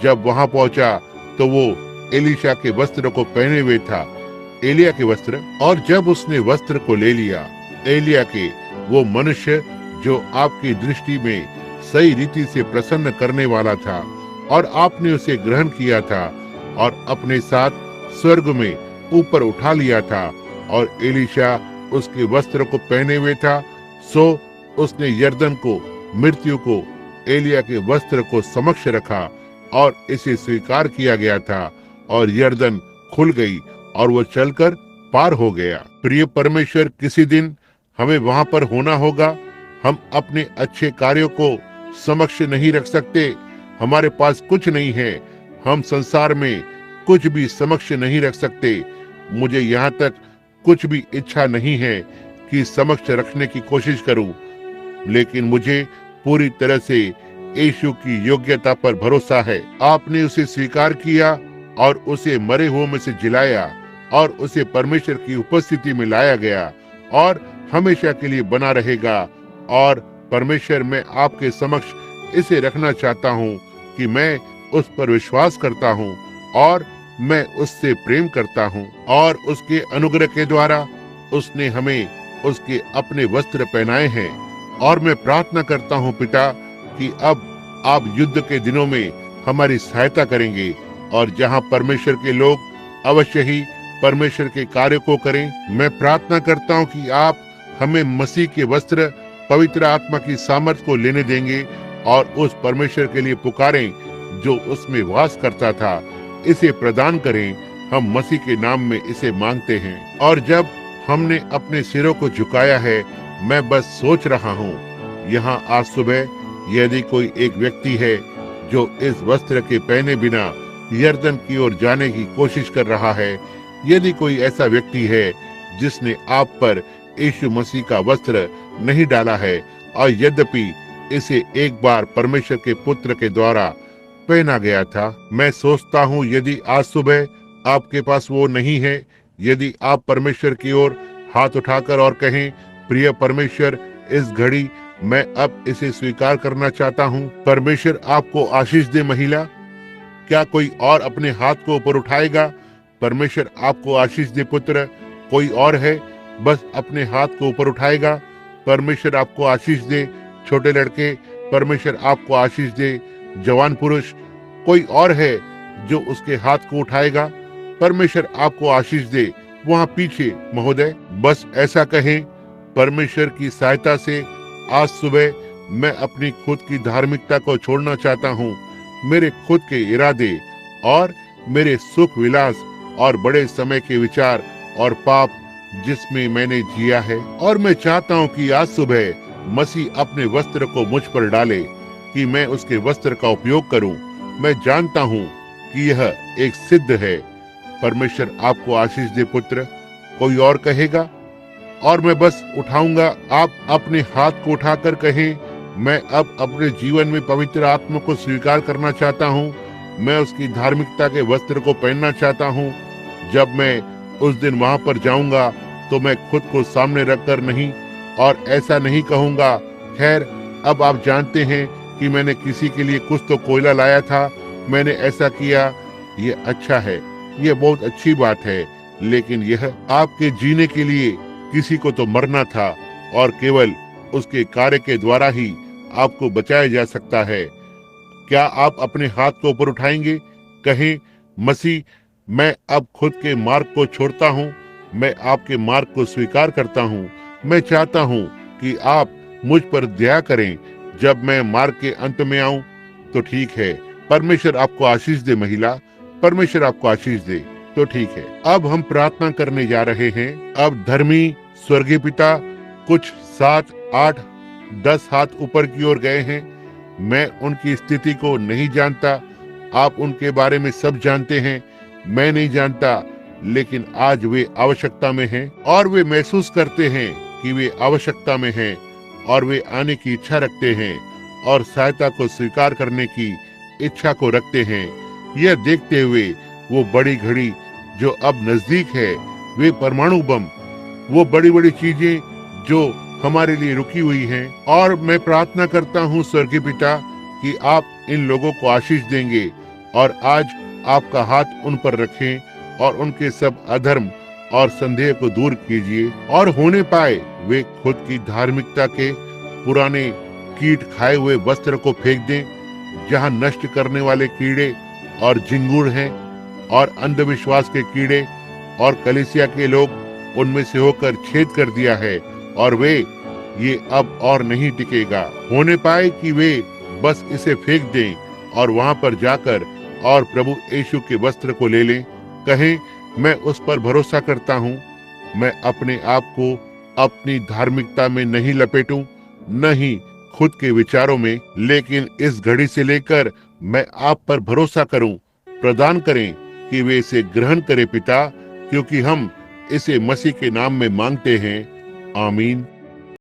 जब वहां पहुंचा तो वो एलीशा के वस्त्र को पहने हुए था, एलिया के वस्त्र। और जब उसने वस्त्र को ले लिया, एलिया के, वो मनुष्य जो आपकी दृष्टि में सही रीति से प्रसन्न करने वाला था, और आपने उसे ग्रहण किया था और अपने साथ स्वर्ग में ऊपर उठा लिया था। और एलीशा उसके वस्त्र को पहने हुए था, सो उसने यर्दन को, मृत्यु को, एलिया के वस्त्र को समक्ष रखा और इसे स्वीकार किया गया था और यर्दन खुल गई और वो चलकर पार हो गया। प्रिय परमेश्वर, किसी दिन हमें वहां पर होना होगा। हम अपने अच्छे कार्यों को समक्ष नहीं रख सकते, हमारे पास कुछ नहीं है। हम संसार में कुछ भी समक्ष नहीं रख सकते। मुझे यहाँ तक कुछ भी इच्छा नहीं है कि समक्ष रखने की कोशिश करूं, लेकिन मुझे पूरी तरह से यीशु की योग्यता पर भरोसा है। आपने उसे स्वीकार किया और उसे मरे हुओं में से जिलाया और उसे परमेश्वर की उपस्थिति में लाया गया और हमेशा के लिए बना रहेगा। और परमेश्वर, मैं आपके समक्ष इसे रखना चाहता हूँ कि मैं उस पर विश्वास करता हूँ और मैं उससे प्रेम करता हूँ, और उसके अनुग्रह के द्वारा उसने हमें उसके अपने वस्त्र पहनाए हैं। और मैं प्रार्थना करता हूँ पिता कि अब आप युद्ध के दिनों में हमारी सहायता करेंगे और जहाँ परमेश्वर के लोग अवश्य ही परमेश्वर के कार्य को करें। मैं प्रार्थना करता हूँ कि आप हमें मसीह के वस्त्र, पवित्र आत्मा की सामर्थ को लेने देंगे और उस परमेश्वर के लिए पुकारें जो उसमें वास करता था। इसे प्रदान करें, हम मसीह के नाम में इसे मांगते हैं। और जब हमने अपने सिरों को झुकाया है, मैं बस सोच रहा हूँ, यहाँ आज सुबह यदि कोई एक व्यक्ति है जो इस वस्त्र के पहने बिना यर्दन की ओर जाने की कोशिश कर रहा है, यदि कोई ऐसा व्यक्ति है जिसने आप पर यीशु मसीह का वस्त्र नहीं डाला है, और यद्यपि इसे एक बार परमेश्वर के पुत्र के द्वारा पहना गया था। मैं सोचता हूँ यदि आज सुबह आपके पास वो नहीं है, यदि आप परमेश्वर की ओर हाथ उठाकर और कहें, प्रिय परमेश्वर, इस घड़ी मैं अब इसे स्वीकार करना चाहता हूँ। परमेश्वर आपको आशीष दे। महिला, क्या कोई और अपने हाथ को ऊपर उठाएगा? परमेश्वर आपको आशीष दे। पुत्र, कोई और है? बस अपने हाथ को ऊपर उठाएगा। परमेश्वर आपको आशीष दे। छोटे लड़के, परमेश्वर आपको आशीष दे। जवान पुरुष, कोई और है जो उसके हाथ को उठाएगा? परमेश्वर आपको आशीष दे। वहां पीछे महोदय, बस ऐसा कहें, परमेश्वर की सहायता से आज सुबह मैं अपनी खुद की धार्मिकता को छोड़ना चाहता हूँ। मेरे खुद के इरादे और मेरे सुख विलास और बड़े समय के विचार और पाप जिसमें मैंने जिया है, और मैं चाहता हूँ कि आज सुबह मसीह अपने वस्त्र को मुझ पर डाले कि मैं उसके वस्त्र का उपयोग करूं। मैं जानता हूं कि यह एक सिद्ध है। परमेश्वर आपको आशीष दे। पुत्र, कोई और कहेगा? और मैं बस उठाऊंगा। आप अपने हाथ को उठाकर कहें, मैं अब अपने जीवन में पवित्र आत्मा को स्वीकार करना चाहता हूं। मैं उसकी धार्मिकता के वस्त्र को पहनना चाहता हूं। जब मैं उस दिन वहां पर जाऊंगा तो मैं खुद को सामने रखकर नहीं और ऐसा नहीं कहूंगा, खैर अब आप जानते हैं कि मैंने किसी के लिए कुछ तो कोयला लाया था, मैंने ऐसा किया, ये अच्छा है, ये बहुत अच्छी बात है, लेकिन यह आपके जीने के लिए किसी को तो मरना था और केवल उसके कार्य के द्वारा ही आपको बचाया जा सकता है। क्या आप अपने हाथ को ऊपर उठाएंगे? कहें, मसीह, मैं अब खुद के मार्ग को छोड़ता हूँ, मैं आपके मार्ग को स्वीकार करता हूँ। मैं चाहता हूँ कि आप मुझ पर दया करें। जब मैं मार्ग के अंत में आऊं तो ठीक है। परमेश्वर आपको आशीष दे। महिला, परमेश्वर आपको आशीष दे। तो ठीक है, अब हम प्रार्थना करने जा रहे हैं। अब धर्मी स्वर्गीय पिता कुछ 7, 8, 10 हाथ ऊपर की ओर गए हैं। मैं उनकी स्थिति को नहीं जानता, आप उनके बारे में सब जानते हैं। मैं नहीं जानता, लेकिन आज वे आवश्यकता में हैं और वे महसूस करते हैं कि वे आवश्यकता में हैं और वे आने की इच्छा रखते हैं और सहायता को स्वीकार करने की इच्छा को रखते हैं। यह देखते हुए वो बड़ी घड़ी जो अब नजदीक है, वे परमाणु बम, वो बड़ी बड़ी चीजें जो हमारे लिए रुकी हुई हैं, और मैं प्रार्थना करता हूँ स्वर्गीय पिता कि आप इन लोगों को आशीष देंगे और आज आपका हाथ उन पर रखें और उनके सब अधर्म और संदेह को दूर कीजिए, और होने पाए वे खुद की धार्मिकता के पुराने कीट खाए हुए वस्त्र को फेंक दें, जहां नष्ट करने वाले कीड़े और झिंगुर हैं और अंधविश्वास के कीड़े और कलीसिया के लोग उनमें से होकर छेद कर दिया है, और वे ये अब और नहीं टिकेगा। होने पाए कि वे बस इसे फेंक दें और वहां पर जाकर और प्रभु यीशु के वस्त्र को ले लें। कहें, मैं उस पर भरोसा करता हूँ। मैं अपने आप को अपनी धार्मिकता में नहीं लपेटूं, न ही खुद के विचारों में, लेकिन इस घड़ी से लेकर मैं आप पर भरोसा करूं। प्रदान करें कि वे इसे ग्रहण करें पिता, क्योंकि हम इसे मसीह के नाम में मांगते हैं। आमीन।